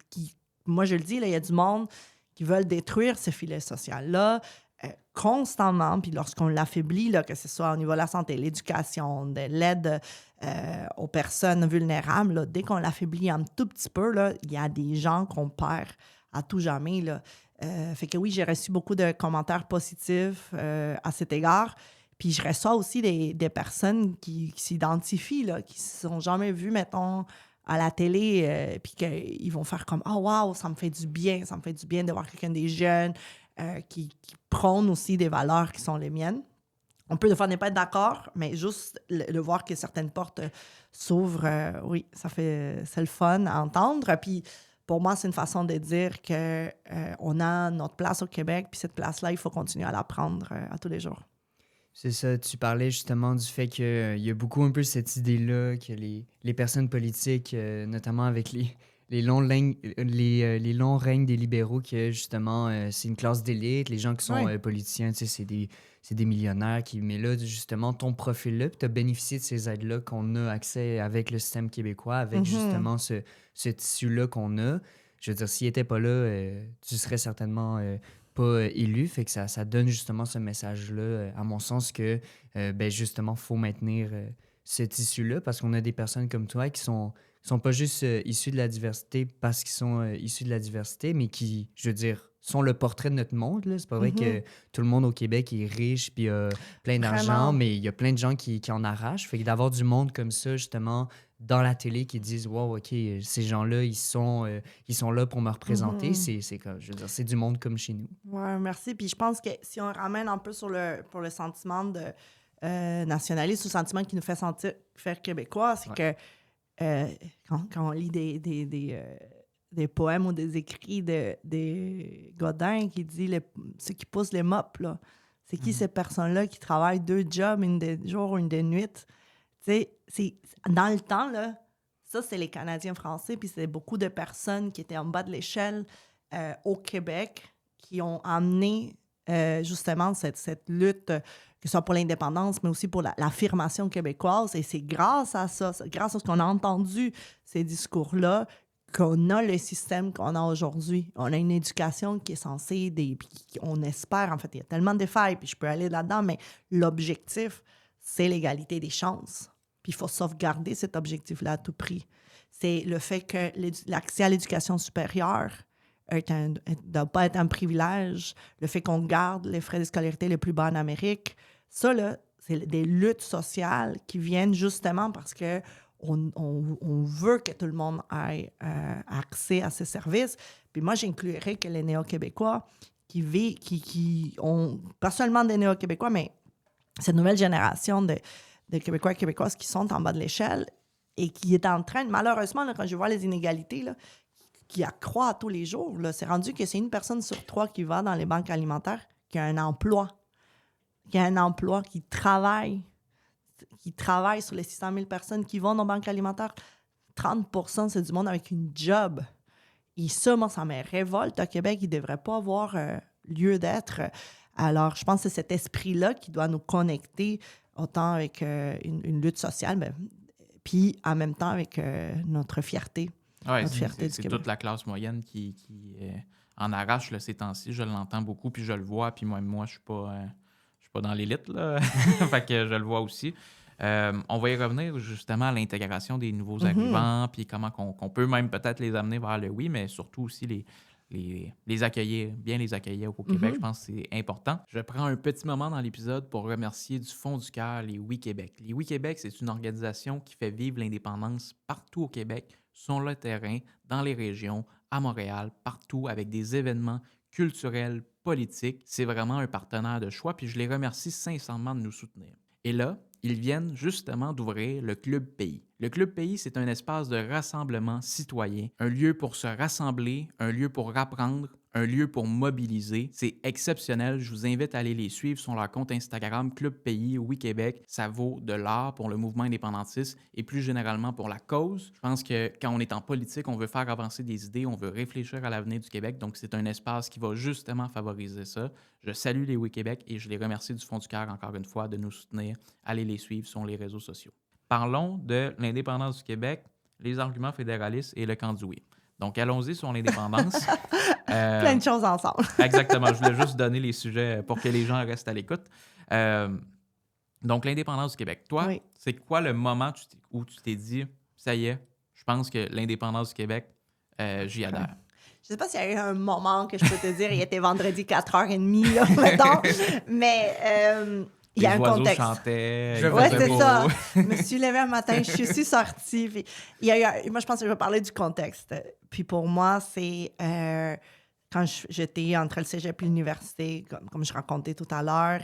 moi, je le dis, il y a du monde qui veulent détruire ce filet social-là, constamment, puis lorsqu'on l'affaiblit, là, que ce soit au niveau de la santé, l'éducation, de l'aide aux personnes vulnérables, là, dès qu'on l'affaiblit un tout petit peu, il y a des gens qu'on perd à tout jamais. Là. Fait que oui, j'ai reçu beaucoup de commentaires positifs à cet égard. Puis je reçois aussi des personnes qui s'identifient, là, qui ne se sont jamais vues, mettons, à la télé, puis qu'ils vont faire comme « Oh wow, ça me fait du bien de voir quelqu'un des jeunes qui prône aussi des valeurs qui sont les miennes. » On peut des fois ne pas être d'accord, mais juste le voir que certaines portes s'ouvrent, oui, c'est le fun à entendre. Puis pour moi, c'est une façon de dire qu'on a notre place au Québec, puis cette place-là, il faut continuer à la prendre à tous les jours. C'est ça, tu parlais justement du fait qu'il y a beaucoup un peu cette idée-là que les personnes politiques, notamment avec les longs règnes des libéraux, que justement, c'est une classe d'élite. Les gens qui sont Oui. politiciens, tu sais, c'est des millionnaires. Mais là, justement, ton profil-là, puis tu as bénéficié de ces aides-là qu'on a accès avec le système québécois, avec justement ce tissu-là qu'on a. Je veux dire, s'il n'était pas là, tu serais certainement pas élu. Fait que ça donne justement ce message-là, à mon sens, que ben justement, il faut maintenir ce tissu-là parce qu'on a des personnes comme toi qui sont pas juste issues de la diversité parce qu'ils sont issus de la diversité, mais qui, je veux dire, sont le portrait de notre monde. Là. C'est pas vrai que tout le monde au Québec est riche puis a plein d'argent, Vraiment. mais il y a plein de gens qui en arrachent. Fait que d'avoir du monde comme ça, justement, dans la télé qui disent wow, OK, ces gens-là, ils sont là pour me représenter. C'est comme, je veux dire, c'est du monde comme chez nous. Ouais, merci. Puis je pense que si on ramène un peu pour le sentiment de nationalisme, ou le sentiment qui nous fait sentir faire québécois, c'est que quand on lit des poèmes ou des écrits de Godin qui dit ceux qui poussent les mops, là, c'est qui ces personnes-là qui travaillent 2 jobs, une de jour, une de nuit? Tu sais, dans le temps, là, ça, c'est les Canadiens français, puis c'est beaucoup de personnes qui étaient en bas de l'échelle au Québec qui ont amené justement cette lutte, que ce soit pour l'indépendance, mais aussi pour l'affirmation québécoise. Et c'est grâce à ça, grâce à ce qu'on a entendu ces discours-là, qu'on a le système qu'on a aujourd'hui. On a une éducation qui est censée, puis on espère, en fait, il y a tellement de failles, puis je peux aller là-dedans, mais l'objectif, c'est l'égalité des chances. Puis il faut sauvegarder cet objectif-là à tout prix. C'est le fait que l'accès à l'éducation supérieure ne doit pas être un privilège, le fait qu'on garde les frais de scolarité les plus bas en Amérique. Ça, là, c'est des luttes sociales qui viennent justement parce que on veut que tout le monde ait accès à ces services. Puis moi, j'inclurais que les néo-québécois qui ont, pas seulement des néo-québécois, mais cette nouvelle génération de Québécois et Québécoises qui sont en bas de l'échelle et qui est en train, malheureusement, là, quand je vois les inégalités, là, qui accroît tous les jours, là, c'est rendu que c'est une personne sur 3 qui va dans les banques alimentaires qui a un emploi, qui travaille sur les 600 000 personnes qui vont dans les banques alimentaires. 30 % c'est du monde avec une job. Et ça, moi, ça me révolte à Québec. Il ne devrait pas avoir lieu d'être. Alors, je pense que c'est cet esprit-là qui doit nous connecter autant avec une lutte sociale, mais, puis en même temps avec notre fierté. Oui, notre fierté du c'est Québec. toute la classe moyenne qui en arrache là, ces temps-ci. Je l'entends beaucoup, puis je le vois. Puis moi, je suis pas dans l'élite, là. Fait que je le vois aussi. On va y revenir justement à l'intégration des nouveaux arrivants, puis comment qu'on peut même peut-être les amener vers le oui, mais surtout aussi les accueillir, bien les accueillir au Québec. Je pense que c'est important. Je prends un petit moment dans l'épisode pour remercier du fond du cœur les Oui Québec. Les Oui Québec, c'est une organisation qui fait vivre l'indépendance partout au Québec, sur le terrain, dans les régions, à Montréal, partout, avec des événements culturels, politiques. C'est vraiment un partenaire de choix, puis je les remercie sincèrement de nous soutenir. Et là, ils viennent justement d'ouvrir le Club Pays. Le Club Pays, c'est un espace de rassemblement citoyen, un lieu pour se rassembler, un lieu pour apprendre, un lieu pour mobiliser. C'est exceptionnel. Je vous invite à aller les suivre sur leur compte Instagram Club Pays, Oui Québec. Ça vaut de l'or pour le mouvement indépendantiste et plus généralement pour la cause. Je pense que quand on est en politique, on veut faire avancer des idées, on veut réfléchir à l'avenir du Québec. Donc, c'est un espace qui va justement favoriser ça. Je salue les Oui Québec et je les remercie du fond du cœur encore une fois de nous soutenir. Allez les suivre sur les réseaux sociaux. Parlons de l'indépendance du Québec, les arguments fédéralistes et le camp du oui. Donc, allons-y sur l'indépendance. Plein de choses ensemble. Exactement. Je voulais juste donner les sujets pour que les gens restent à l'écoute. Donc, l'indépendance du Québec. Toi, Oui. c'est quoi le moment où tu t'es dit, ça y est, je pense que l'indépendance du Québec, j'y adhère? Je sais pas s'il y a eu un moment que je peux te dire, il était vendredi 4h30, là, mettons, mais il y a un contexte. Chantaient, Ouais, c'est ça. Je me suis levée un matin, je suis sortie. Puis il y a eu, moi, je pense que je vais parler du contexte. Puis pour moi, c'est quand j'étais entre le cégep et l'université, comme je racontais tout à l'heure,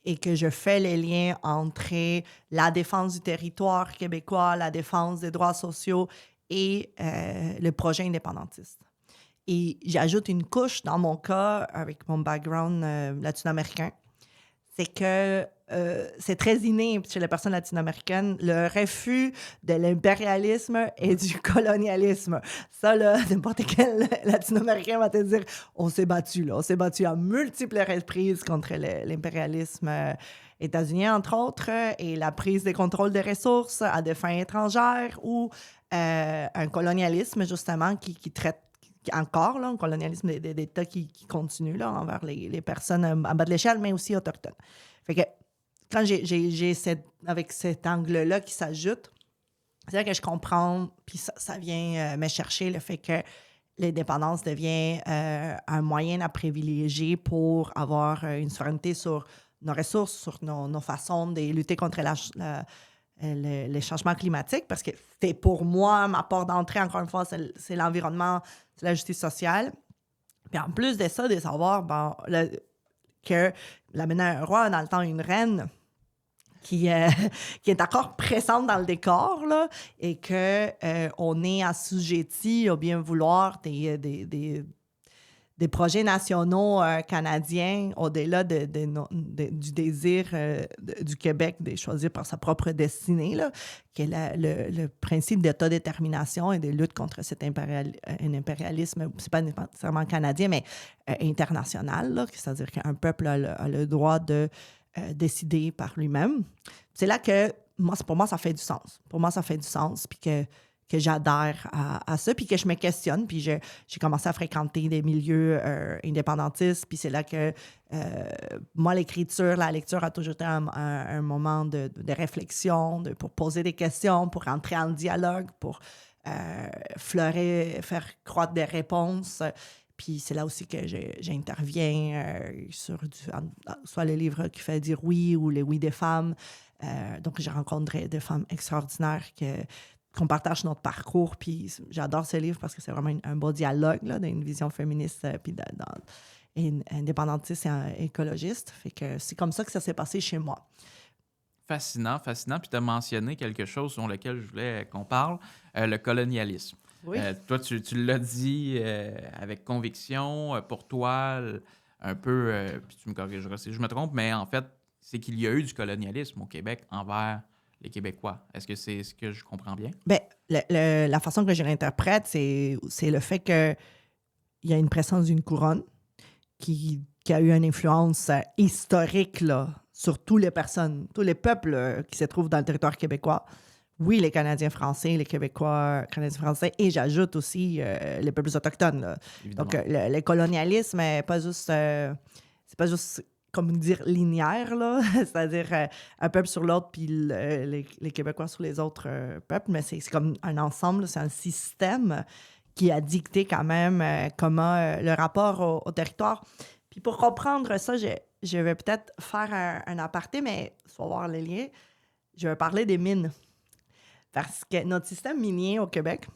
et que je fais les liens entre la défense du territoire québécois, la défense des droits sociaux et le projet indépendantiste. Et j'ajoute une couche, dans mon cas, avec mon background latino-américain, c'est que c'est très inné chez les personnes latino-américaines, le refus de l'impérialisme et du colonialisme. Ça, là, n'importe quel latino-américain va te dire, on s'est battu, là. On s'est battu à multiples reprises contre l'impérialisme états-unien, entre autres, et la prise de contrôle des ressources à des fins étrangères ou un colonialisme, justement, qui traite encore, là, un colonialisme d'État qui continue là, envers les personnes en bas de l'échelle, mais aussi autochtones. Fait que quand j'ai avec cet angle-là qui s'ajoute, c'est là que je comprends, puis ça vient me chercher le fait que l'indépendance devient un moyen à privilégier pour avoir une souveraineté sur nos ressources, sur nos façons de lutter contre les changements climatiques, parce que c'est pour moi, ma porte d'entrée, encore une fois, c'est l'environnement, c'est la justice sociale. Puis en plus de ça, de savoir que la un roi, dans le temps, une reine, qui est encore présente dans le décor, là, et qu'on est assujetti au bien vouloir des projets nationaux canadiens au-delà du désir du Québec de choisir par sa propre destinée, là, qui est le principe d'autodétermination et de lutte contre cet impérialisme, c'est pas nécessairement canadien, mais international, là, c'est-à-dire qu'un peuple a le droit de décider par lui-même. C'est là que, pour moi, ça fait du sens. Pour moi, ça fait du sens, puis que j'adhère à ça, puis que je me questionne, puis j'ai commencé à fréquenter des milieux indépendantistes, puis c'est là que, moi, la lecture a toujours été un moment de réflexion, pour poser des questions, pour entrer en dialogue, pour faire croître des réponses. Puis c'est là aussi que j'interviens sur soit le livre qui fait dire oui ou les oui des femmes. Donc, j'ai rencontré des femmes extraordinaires qu'on partage notre parcours. Puis j'adore ce livre parce que c'est vraiment un beau dialogue là, d'une vision féministe puis indépendantiste et écologiste. Fait que c'est comme ça que ça s'est passé chez moi. Fascinant, fascinant. Puis tu as mentionné quelque chose sur lequel je voulais qu'on parle, le colonialisme. Oui. Toi, tu l'as dit avec conviction. Pour toi, un peu, puis tu me corrigeras si je me trompe, mais en fait, c'est qu'il y a eu du colonialisme au Québec envers les Québécois. Est-ce que c'est ce que je comprends bien? Bien, la façon que je l'interprète, c'est le fait qu'il y a une présence d'une couronne qui a eu une influence historique là, sur toutes les personnes, tous les peuples qui se trouvent dans le territoire québécois. Oui, les Canadiens français, les Québécois, Canadiens français, et j'ajoute aussi les peuples autochtones. Là. Donc, le colonialisme n'est pas juste... c'est pas juste, comme dire, linéaire, là. C'est-à-dire un peuple sur l'autre, puis les Québécois sur les autres peuples, mais c'est comme un ensemble, c'est un système qui a dicté quand même comment le rapport au territoire. Puis pour comprendre ça, je vais peut-être faire un aparté, mais il faut voir les liens. Je vais parler des mines. Parce que notre système minier au Québec,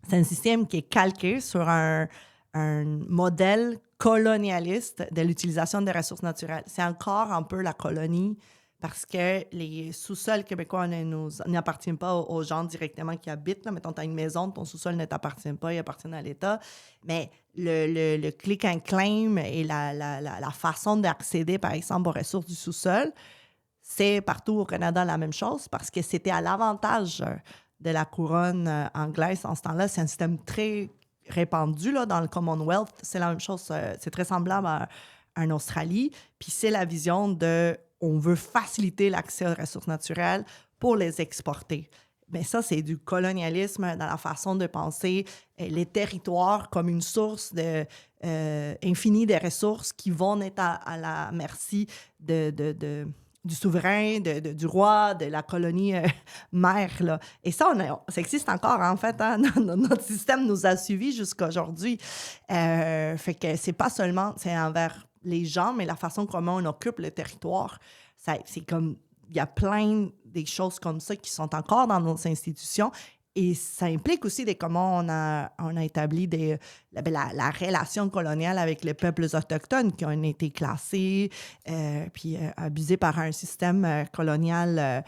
c'est un système qui est calqué sur un modèle colonialiste de l'utilisation des ressources naturelles. C'est encore un peu la colonie parce que les sous-sols québécois n'appartiennent pas aux gens directement qui habitent. Là. Mettons, tu as une maison, ton sous-sol ne t'appartient pas, il appartient à l'État. Mais le click and claim et la façon d'accéder, par exemple, aux ressources du sous-sol, c'est partout au Canada la même chose parce que c'était à l'avantage de la couronne anglaise en ce temps-là. C'est un système très répandu là, dans le Commonwealth. C'est la même chose. C'est très semblable en Australie. Puis c'est la vision on veut faciliter l'accès aux ressources naturelles pour les exporter. Mais ça, c'est du colonialisme dans la façon de penser les territoires comme une source infinie de ressources qui vont être à la merci du souverain, du roi, de la colonie mère. Là. Et ça, ça existe encore, en fait. Hein? Notre système nous a suivis jusqu'à aujourd'hui. Fait que c'est pas seulement envers les gens, mais la façon comment on occupe le territoire. C'est comme... Il y a plein des choses comme ça qui sont encore dans nos institutions. Et ça implique aussi comment on a établi la relation coloniale avec les peuples autochtones qui ont été classés puis abusés par un système colonial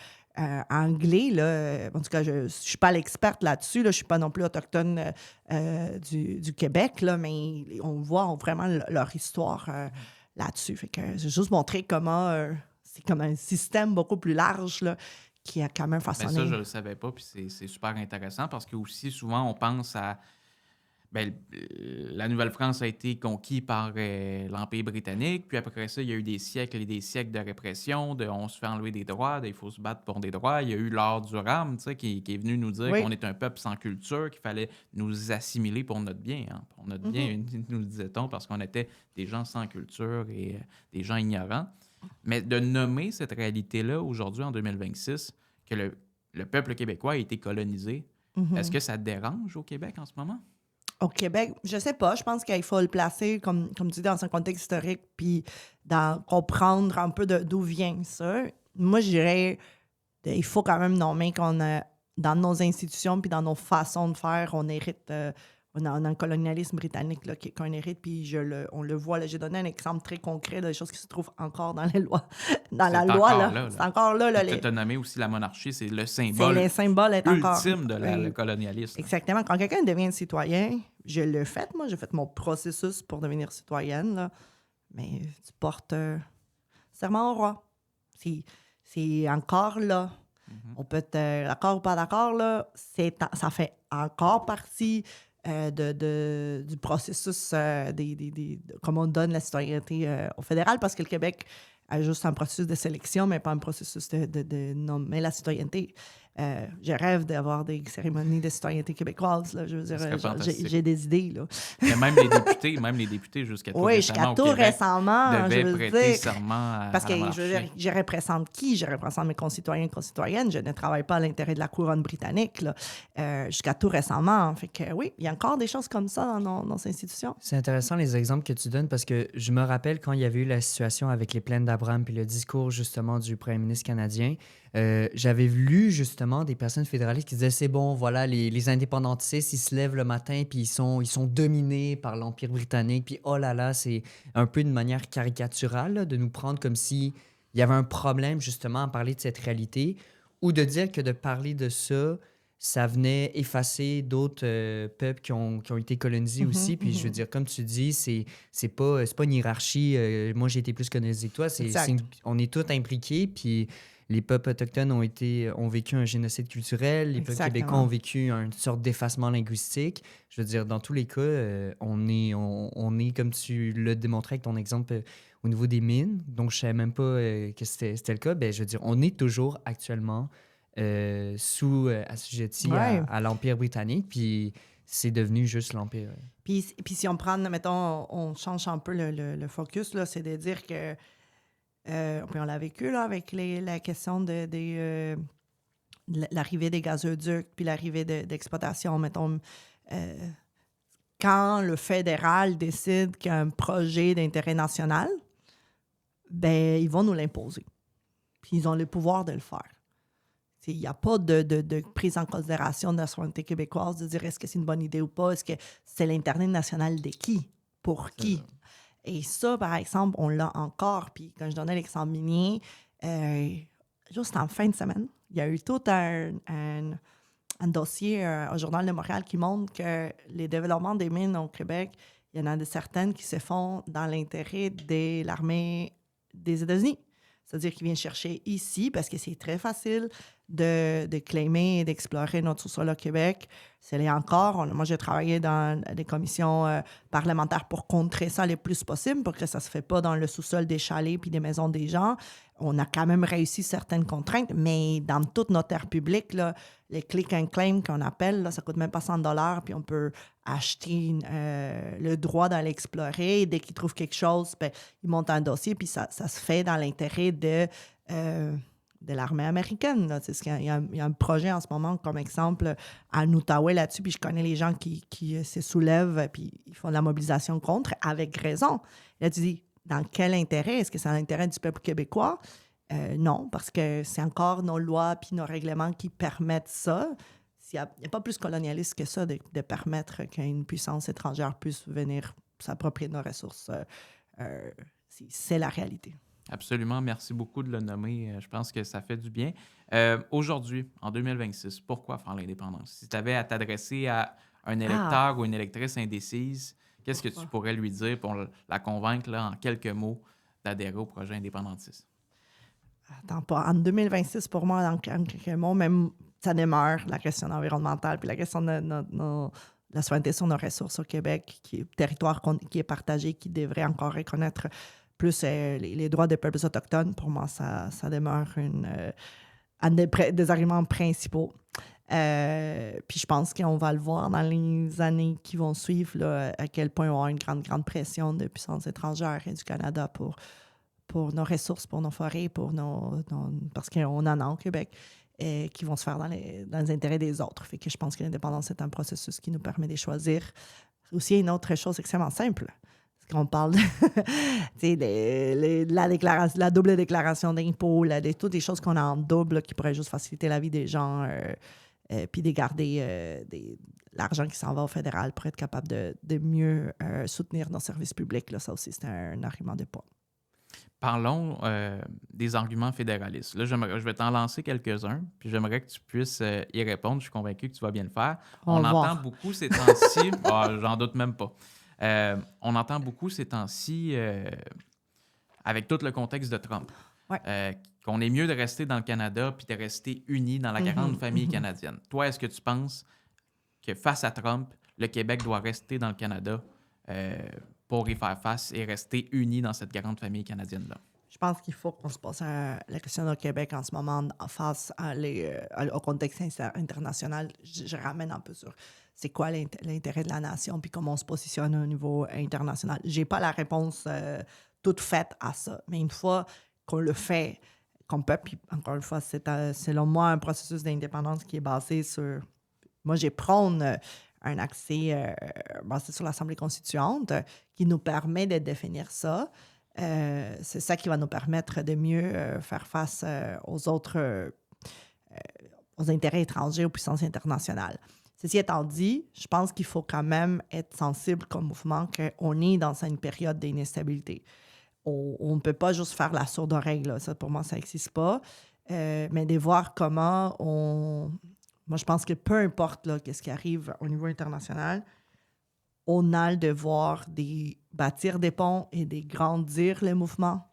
anglais. Là. En tout cas, je ne suis pas l'experte là-dessus. Là. Je ne suis pas non plus autochtone du Québec, là, mais on voit vraiment leur histoire là-dessus. Fait que j'ai juste montré comment c'est comme un système beaucoup plus large là, qui a quand même Ben façonné. ça, je le savais pas, puis c'est super intéressant parce que aussi souvent, on pense à... Ben, la Nouvelle-France a été conquise par l'Empire britannique, puis après ça, il y a eu des siècles et des siècles de répression, on se fait enlever des droits, il faut se battre pour des droits. Il y a eu Lord Durham, tu sais, qui est venu nous dire Oui. qu'on est un peuple sans culture, qu'il fallait nous assimiler pour notre bien, hein, pour notre bien, nous le disait-on, parce qu'on était des gens sans culture et des gens ignorants. Mais de nommer cette réalité-là, aujourd'hui, en 2026, que le peuple québécois a été colonisé, est-ce que ça te dérange au Québec en ce moment? Au Québec, je sais pas. Je pense qu'il faut le placer, comme tu dis, dans un contexte historique, puis comprendre un peu d'où vient ça. Moi, je dirais, il faut quand même nommer qu'on a, dans nos institutions, puis dans nos façons de faire, on hérite, on a un colonialisme britannique là, qu'on hérite, puis on le voit. Là, j'ai donné un exemple très concret de choses qui se trouvent encore dans les lois. Dans la loi, là. C'est encore là. Là, Tu as nommé aussi la monarchie, c'est le c'est symbole les symboles est encore. ultime de le colonialisme. Exactement. Quand quelqu'un devient citoyen, je l'ai fait, moi, j'ai fait mon processus pour devenir citoyenne, là. Mais tu portes serment au roi. C'est encore là. On peut être d'accord ou pas d'accord, là. Ça fait encore partie du processus comment on donne la citoyenneté au fédéral, parce que le Québec a juste un processus de sélection, mais pas un processus de nommer la citoyenneté. Je rêve d'avoir des cérémonies de citoyenneté québécoise. Là. Je veux Ça serait dire, fantastique. j'ai des idées. Là. Mais même les députés jusqu'à tout Oui, récemment jusqu'à au tout Québec récemment, je devaient veux prêter dire. serment Parce à que la monarchie. je veux dire, je représente qui? Je représente mes concitoyens et concitoyennes. Je ne travaille pas à l'intérêt de la couronne britannique, là. Jusqu'à tout récemment. Fait que oui, il y a encore des choses comme ça dans nos institutions. C'est intéressant les exemples que tu donnes parce que je me rappelle quand il y avait eu la situation avec les plaines d'Abraham puis le discours justement du premier ministre canadien, j'avais lu justement des personnes fédéralistes qui disaient c'est bon, voilà, les indépendantistes, ils se lèvent le matin puis ils sont dominés par l'Empire britannique puis oh là là, c'est un peu une manière caricaturale là, de nous prendre comme si il y avait un problème justement à parler de cette réalité ou de dire que de parler de ça venait effacer d'autres peuples qui ont été colonisés aussi. Puis je veux dire, comme tu dis, c'est pas une hiérarchie. Moi, j'ai été plus colonisé que toi. Exact. On est tous impliqués. Puis les peuples autochtones ont vécu un génocide culturel. Les peuples Exactement. québécois ont vécu une sorte d'effacement linguistique. Je veux dire, dans tous les cas, on est, comme tu l'as démontré avec ton exemple au niveau des mines. Donc, je savais même pas que c'était le cas. Ben, je veux dire, on est toujours actuellement assujetti Ouais. à l'Empire britannique, puis c'est devenu juste l'Empire. Puis si on prend, mettons, on change un peu le focus, là, c'est de dire que, puis on l'a vécu là, avec la question de l'arrivée des gazoducs, puis l'arrivée d'exploitation, mettons, quand le fédéral décide qu'il y a un projet d'intérêt national, ben ils vont nous l'imposer. Puis ils ont le pouvoir de le faire. Il n'y a pas de prise en considération de la souveraineté québécoise, de dire est-ce que c'est une bonne idée ou pas, est-ce que c'est l'Internet national de qui, pour qui. Et ça, par exemple, on l'a encore. Puis quand je donnais l'exemple minier, juste en fin de semaine, il y a eu tout un dossier au Journal de Montréal qui montre que les développements des mines au Québec, il y en a de certaines qui se font dans l'intérêt de l'armée des États-Unis. C'est-à-dire qu'ils viennent chercher ici parce que c'est très facile de claimer et d'explorer notre sous-sol au Québec. C'est là encore. Moi, j'ai travaillé dans des commissions parlementaires pour contrer ça le plus possible, pour que ça ne se fait pas dans le sous-sol des chalets puis des maisons des gens. On a quand même réussi certaines contraintes, mais dans toute notre terre publique, là, les click and claim qu'on appelle, là, ça ne coûte même pas 100 $, puis on peut acheter le droit d'aller explorer. Dès qu'ils trouvent quelque chose, ben, ils montent un dossier, puis ça se fait dans l'intérêt de l'armée américaine. Là. Il y a un projet en ce moment, comme exemple, en Outaouais là-dessus, puis je connais les gens qui se soulèvent, puis ils font de la mobilisation contre, avec raison. Là, tu dis, dans quel intérêt? Est-ce que c'est dans l'intérêt du peuple québécois? Non, parce que c'est encore nos lois puis nos règlements qui permettent ça. Il n'y a pas plus colonialiste que ça de permettre qu'une puissance étrangère puisse venir s'approprier de nos ressources. C'est la réalité. Absolument. Merci beaucoup de le nommer. Je pense que ça fait du bien. Aujourd'hui, en 2026, pourquoi faire l'indépendance? Si tu avais à t'adresser à un électeur ou une électrice indécise Qu'est-ce que tu pourrais lui dire pour la convaincre, là, en quelques mots, d'adhérer au projet indépendantiste? Attends pas. En 2026, pour moi, en quelques mots, même ça demeure la question environnementale, puis la question de la souveraineté sur nos ressources au Québec, qui est territoire qui est partagé, qui devrait encore reconnaître plus les droits des peuples autochtones. Pour moi, ça demeure un des arguments principaux. Puis je pense qu'on va le voir dans les années qui vont suivre, là, à quel point on va avoir une grande pression de puissances étrangères et du Canada pour nos ressources, pour nos forêts, parce qu'on en a au Québec, qui vont se faire dans les intérêts des autres. Fait que je pense que l'indépendance, c'est un processus qui nous permet de choisir. Aussi, une autre chose extrêmement simple. Parce qu'on parle de la double déclaration d'impôts, toutes des choses qu'on a en double là, qui pourraient juste faciliter la vie des gens, puis de garder l'argent qui s'en va au fédéral pour être capable de mieux soutenir nos services publics. Là, ça aussi, c'est un argument de poids. Parlons des arguments fédéralistes. Là, je vais t'en lancer quelques-uns, puis j'aimerais que tu puisses y répondre. Je suis convaincu que tu vas bien le faire. On entend beaucoup ces temps-ci, j'en doute même pas. On entend beaucoup ces temps-ci, avec tout le contexte de Trump, qu'on est mieux de rester dans le Canada puis de rester unis dans la grande famille canadienne. Toi, est-ce que tu penses que face à Trump, le Québec doit rester dans le Canada pour y faire face et rester unis dans cette grande famille canadienne-là? Je pense qu'il faut qu'on se pose la question au Québec en ce moment face au contexte international. Je ramène un peu sur c'est quoi l'intérêt de la nation puis comment on se positionne au niveau international. Je n'ai pas la réponse toute faite à ça, mais une fois qu'on le fait, qu'on peut, puis encore une fois, c'est selon moi un processus d'indépendance qui est basé sur... Moi, j'ai prône un accès basé sur l'Assemblée constituante qui nous permet de définir ça. C'est ça qui va nous permettre de mieux faire face aux autres, aux intérêts étrangers, aux puissances internationales. Ceci étant dit, je pense qu'il faut quand même être sensible comme mouvement qu'on est dans une période d'instabilité. On ne peut pas juste faire la sourde oreille, là. Ça, pour moi, ça n'existe pas. Mais de voir comment on... Moi, je pense que peu importe là, ce qui arrive au niveau international, on a le devoir de bâtir des ponts et de grandir les mouvements.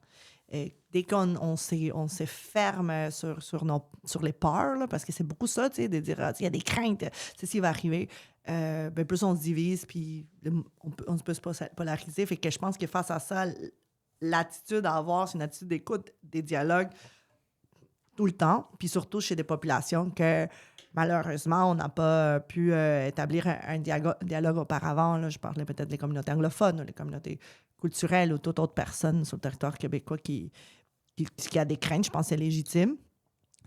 Et dès qu'on se ferme sur les peurs, là, parce que c'est beaucoup ça, tu sais, de dire il y a des craintes, ceci va arriver, plus on se divise, puis on peut se polariser. Fait que je pense que face à ça, l'attitude à avoir, c'est une attitude d'écoute, des dialogues tout le temps, puis surtout chez des populations que malheureusement, on n'a pas pu établir un dialogue auparavant. Là. Je parlais peut-être des communautés anglophones, ou les communautés culturelles ou toute autre personne sur le territoire québécois qui a des craintes. Je pense que c'est légitime.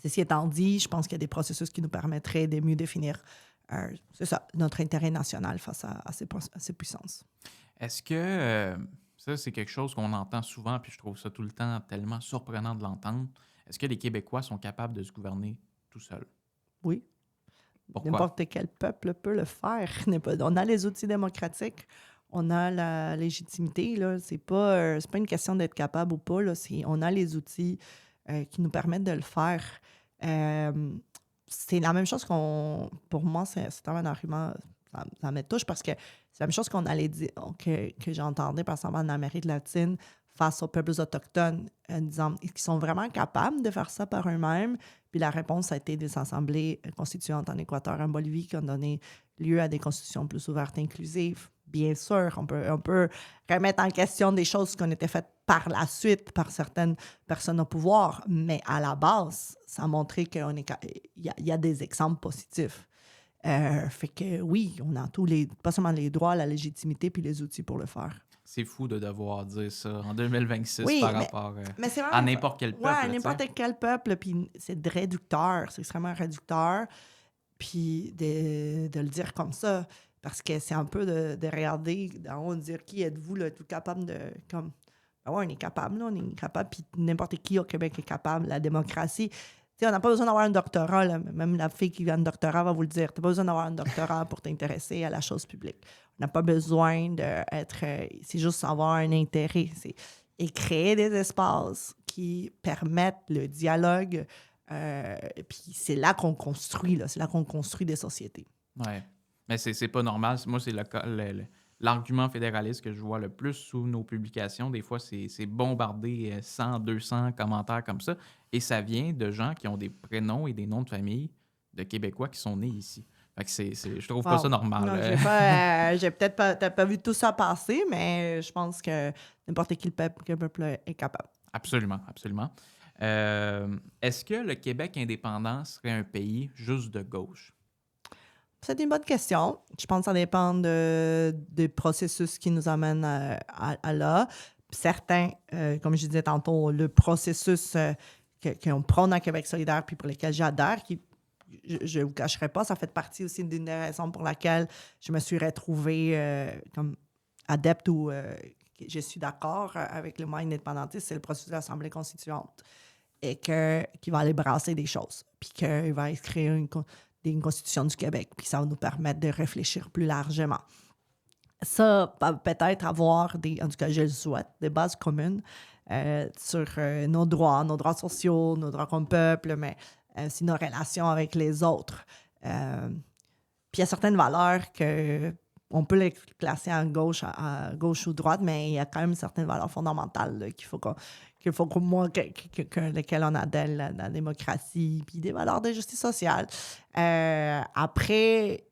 Ceci étant dit, je pense qu'il y a des processus qui nous permettraient de mieux définir c'est ça, notre intérêt national face à ces puissances. Est-ce que ça, c'est quelque chose qu'on entend souvent, puis je trouve ça tout le temps tellement surprenant de l'entendre. Est-ce que les Québécois sont capables de se gouverner tout seuls? Oui. Pourquoi? N'importe quel peuple peut le faire. On a les outils démocratiques, on a la légitimité. Là. C'est pas une question d'être capable ou pas. Là. On a les outils qui nous permettent de le faire. C'est la même chose pour moi, c'est un argument, ça me touche parce que c'est la même chose qu'on allait dire, que j'entendais par exemple en Amérique latine face aux peuples autochtones, disant qu'ils sont vraiment capables de faire ça par eux-mêmes. Puis la réponse a été des assemblées constituantes en Équateur, en Bolivie, qui ont donné lieu à des constitutions plus ouvertes et inclusives. Bien sûr, on peut remettre en question des choses qui ont été faites par la suite par certaines personnes au pouvoir, mais à la base, ça a montré qu'il y a des exemples positifs. Fait que oui, on a pas seulement les droits, la légitimité puis les outils pour le faire. C'est fou de devoir dire ça en 2026 rapport à n'importe quel peuple. Oui, à n'importe quel peuple. Puis c'est réducteur, c'est extrêmement réducteur. Puis de le dire comme ça, parce que c'est un peu de regarder d'en haut, de dire qui êtes-vous, là, tout capable de... Comme, ben ouais, on est capable, là, on est capable. Puis n'importe qui au Québec est capable. La démocratie... T'sais, on n'a pas besoin d'avoir un doctorat. Là. Même la fille qui vient de doctorat va vous le dire. Tu n'as pas besoin d'avoir un doctorat pour t'intéresser à la chose publique. On n'a pas besoin d'être... c'est juste avoir un intérêt. Et créer des espaces qui permettent le dialogue. Puis c'est là qu'on construit. Là. C'est là qu'on construit des sociétés. Oui. Mais c'est pas normal. Moi, c'est l'argument fédéraliste que je vois le plus sous nos publications. Des fois, c'est bombardé 100, 200 commentaires comme ça. Et ça vient de gens qui ont des prénoms et des noms de famille de Québécois qui sont nés ici. Fait que je trouve pas ça normal. Non, j'ai peut-être pas vu tout ça passer, mais je pense que n'importe qui le peuple est capable. Absolument, absolument. Est-ce que le Québec indépendant serait un pays juste de gauche? C'est une bonne question. Je pense que ça dépend des processus qui nous amènent à là. Certains, comme je disais tantôt, le processus qu'on prône à Québec solidaire puis pour lequel j'adhère, je ne vous cacherai pas, ça fait partie aussi d'une des raisons pour laquelle je me suis retrouvée comme adepte ou je suis d'accord avec le mouvement indépendantiste, c'est le processus de l'Assemblée constituante et qui va aller brasser des choses, puis qu'il va créer une constitution du Québec, puis ça va nous permettre de réfléchir plus largement. Ça va peut-être avoir en tout cas je le souhaite, des bases communes sur nos droits sociaux, nos droits comme peuple, mais aussi nos relations avec les autres. Puis il y a certaines valeurs on peut les classer à gauche ou droite, mais il y a quand même certaines valeurs fondamentales là, lesquelles on adhère, la démocratie, puis des valeurs de justice sociale. Après,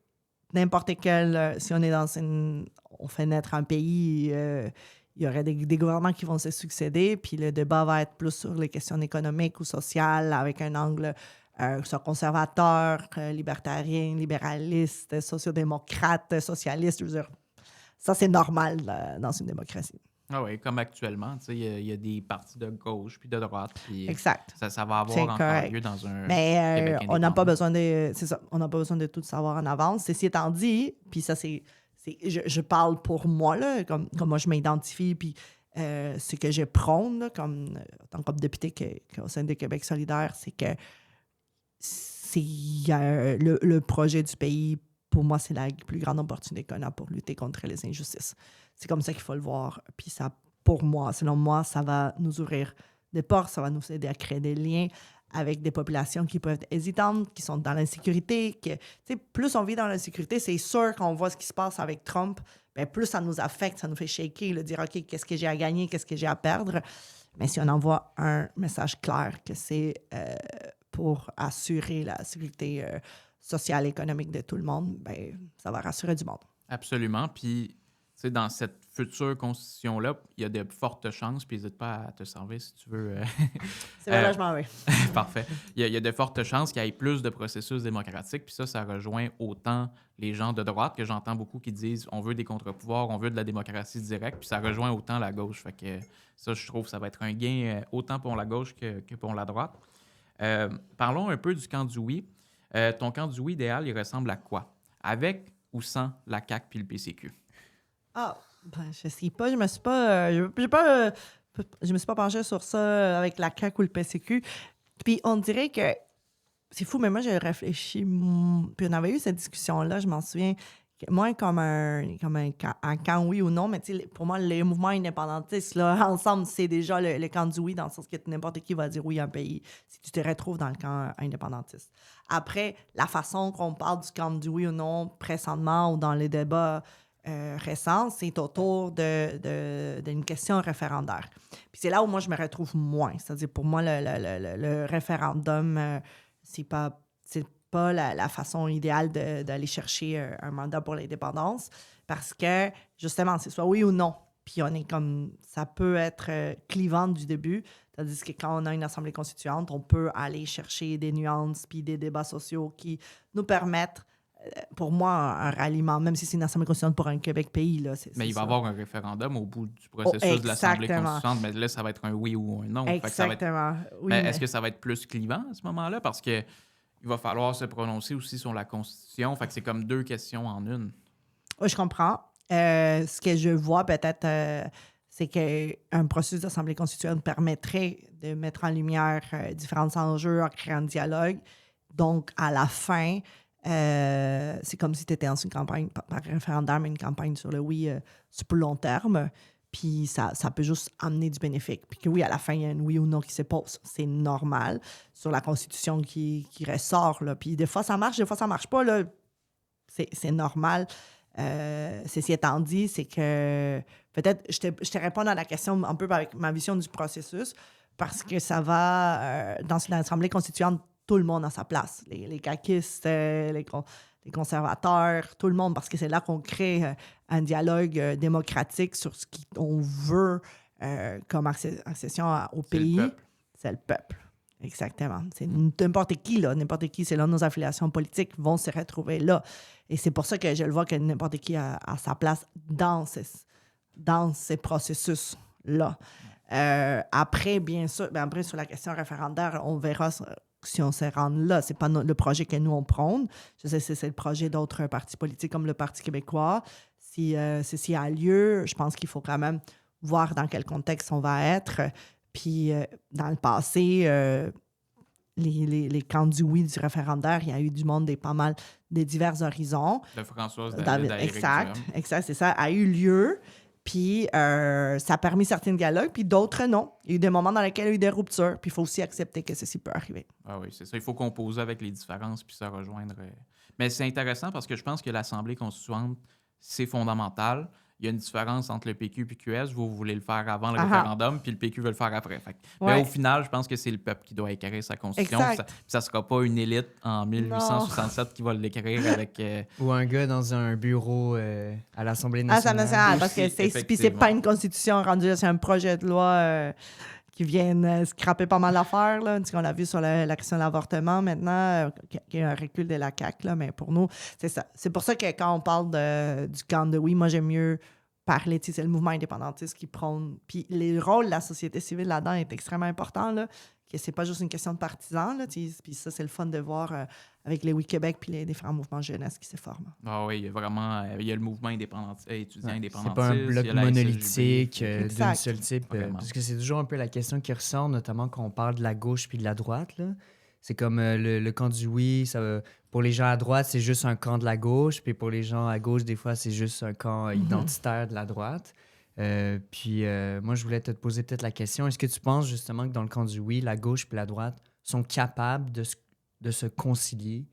n'importe quel, si on fait naître un pays, il y aurait des gouvernements qui vont se succéder, puis le débat va être plus sur les questions économiques ou sociales, avec un angle soit conservateur, libertarien, libéraliste, sociodémocrate, socialiste. Je veux dire, ça, c'est normal dans une démocratie. Ah oui, comme actuellement, tu sais, il y a des partis de gauche puis de droite. Puis exact. Ça va avoir encore lieu dans un Mais Québec on n'a pas besoin on n'a pas besoin de tout savoir en avance. Ceci étant dit, puis ça, je parle pour moi, là, comme moi je m'identifie, puis ce que je prône, là, en tant que député au sein de Québec solidaire, c'est que le projet du pays, pour moi, c'est la plus grande opportunité qu'on a pour lutter contre les injustices. C'est comme ça qu'il faut le voir. Puis ça, pour moi, selon moi, ça va nous ouvrir des portes, ça va nous aider à créer des liens avec des populations qui peuvent être hésitantes, qui sont dans l'insécurité. Plus on vit dans l'insécurité, c'est sûr qu'on voit ce qui se passe avec Trump, bien, plus ça nous affecte, ça nous fait shaker, le dire « OK, qu'est-ce que j'ai à gagner, qu'est-ce que j'ai à perdre? » Mais si on envoie un message clair que c'est pour assurer la sécurité sociale et économique de tout le monde, bien, ça va rassurer du monde. Absolument. Puis, tu sais, dans cette future constitution-là, il y a de fortes chances, puis n'hésite pas à te servir si tu veux. C'est vrai, là, je m'en vais. Parfait. Il y a de fortes chances qu'il y ait plus de processus démocratiques, puis ça rejoint autant les gens de droite, que j'entends beaucoup qui disent on veut des contre-pouvoirs, on veut de la démocratie directe, puis ça rejoint autant la gauche. Fait que ça, je trouve que ça va être un gain autant pour la gauche que pour la droite. Parlons un peu du camp du oui. Ton camp du oui idéal, il ressemble à quoi? Avec ou sans la CAQ puis le PCQ? Je sais pas, je me suis pas penchée sur ça avec la CAQ ou le PCQ. Puis on dirait que c'est fou, mais moi j'ai réfléchi, puis on avait eu cette discussion-là, je m'en souviens, moins comme un camp oui ou non, mais pour moi, les mouvements indépendantistes, là, ensemble, c'est déjà le camp du oui, dans le sens que n'importe qui va dire oui à un pays si tu te retrouves dans le camp indépendantiste. Après, la façon qu'on parle du camp du oui ou non présentement ou dans les débats récents, c'est autour d'une question référendaire. Puis c'est là où moi, je me retrouve moins. C'est-à-dire, pour moi, le référendum, c'est pas la façon idéale d'aller chercher un mandat pour l'indépendance parce que, justement, c'est soit oui ou non. Puis on est comme... Ça peut être clivant du début. Tandis que quand on a une assemblée constituante, on peut aller chercher des nuances puis des débats sociaux qui nous permettent, pour moi, un ralliement, même si c'est une assemblée constituante pour un Québec pays. Là, mais il va y avoir un référendum au bout du processus de l'assemblée constituante, mais là, ça va être un oui ou un non. Exactement. Oui, mais est-ce que ça va être plus clivant à ce moment-là? Parce que il va falloir se prononcer aussi sur la Constitution. Fait que c'est comme deux questions en une. Oui, je comprends. Ce que je vois peut-être, c'est qu'un processus d'Assemblée constituante permettrait de mettre en lumière différents enjeux en créant un dialogue. Donc, à la fin, c'est comme si tu étais dans une campagne par référendum, une campagne sur le oui sur plus long terme. Puis ça peut juste amener du bénéfice. Puis que oui, à la fin, il y a un oui ou non qui se pose. C'est normal. Sur la Constitution qui ressort. Là. Puis des fois, ça marche, des fois, ça marche pas. Là. C'est normal. Ceci étant dit, c'est que peut-être je te réponds à la question un peu avec ma vision du processus parce que ça va, dans l'Assemblée constituante, tout le monde a sa place. Les caquistes, les conservateurs, tout le monde, parce que c'est là qu'on crée un dialogue démocratique sur ce qu'on veut comme accession au pays. C'est le peuple. Exactement. C'est n'importe qui, là. N'importe qui, c'est là nos affiliations politiques vont se retrouver là. Et c'est pour ça que je le vois que n'importe qui a sa place dans ces processus-là. Après, bien sûr, après, sur la question référendaire, on verra si on se rend là. C'est pas le projet que nous, on prône. Je sais que c'est le projet d'autres partis politiques comme le Parti québécois. Si ceci a lieu, je pense qu'il faut quand même voir dans quel contexte on va être. Puis, dans le passé, les candidats oui du référendaire, il y a eu du monde pas mal de divers horizons. De Françoise David à Éric Exact, Duhem. c'est ça, a eu lieu. Puis, ça a permis certains dialogues, puis d'autres non. Il y a eu des moments dans lesquels il y a eu des ruptures, puis il faut aussi accepter que ceci peut arriver. Ah oui, c'est ça. Il faut composer avec les différences puis se rejoindre. Mais c'est intéressant parce que je pense que l'Assemblée constituante, c'est fondamental. Il y a une différence entre le PQ et QS. Vous voulez le faire avant le référendum, puis le PQ veut le faire après. Mais au final, je pense que c'est le peuple qui doit écrire sa constitution. Ça ne sera pas une élite en 1867 qui va l'écrire avec... Ou un gars dans un bureau à l'Assemblée nationale. Parce que c'est pas une constitution rendue, c'est un projet de loi qui vient scraper pas mal d'affaires. On l'a vu sur la question de l'avortement maintenant, qu'il y a un recul de la CAQ. Là, mais pour nous, c'est ça. C'est pour ça que quand on parle du camp de oui, moi j'aime mieux parler, c'est le mouvement indépendantiste qui prône. Puis le rôle de la société civile là-dedans est extrêmement important, là, que c'est pas juste une question de partisans. Là, puis ça, c'est le fun de voir avec les Oui Québec puis les différents mouvements jeunesse qui se forment. Ah oui, il y a vraiment il y a le mouvement indépendantiste, étudiant indépendantiste. C'est pas un bloc monolithique d'un SGB, seul type. Parce que c'est toujours un peu la question qui ressort, notamment quand on parle de la gauche puis de la droite. Là. C'est comme le camp du oui, pour les gens à droite, c'est juste un camp de la gauche, puis pour les gens à gauche, des fois, c'est juste un camp identitaire de la droite. Moi, je voulais te poser peut-être la question, est-ce que tu penses justement que dans le camp du oui, la gauche puis la droite sont capables de se concilier?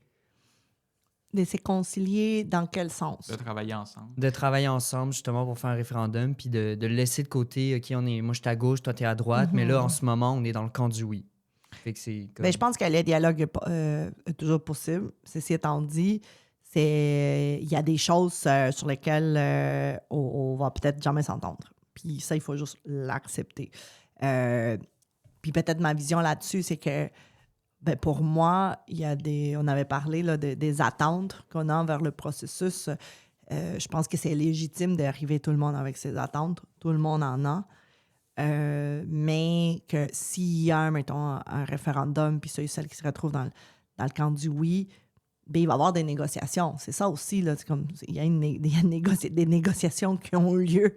De se concilier dans quel sens? De travailler ensemble. De travailler ensemble, justement, pour faire un référendum, puis de laisser de côté, OK, moi, je suis à gauche, toi, tu es à droite, mais là, en ce moment, on est dans le camp du oui. Fait que c'est comme... Je pense que le dialogue est toujours possible. Ceci étant dit, il y a des choses sur lesquelles on va peut-être jamais s'entendre. Puis ça, il faut juste l'accepter. Puis peut-être ma vision là-dessus, c'est que pour moi, on avait parlé là, des attentes qu'on a envers le processus. Je pense que c'est légitime d'arriver tout le monde avec ses attentes. Tout le monde en a. Mais que s'il y a, mettons, un référendum, puis ceux et celles qui se retrouvent dans le camp du oui, il va y avoir des négociations. C'est ça aussi, là. Il y a des négociations qui ont lieu.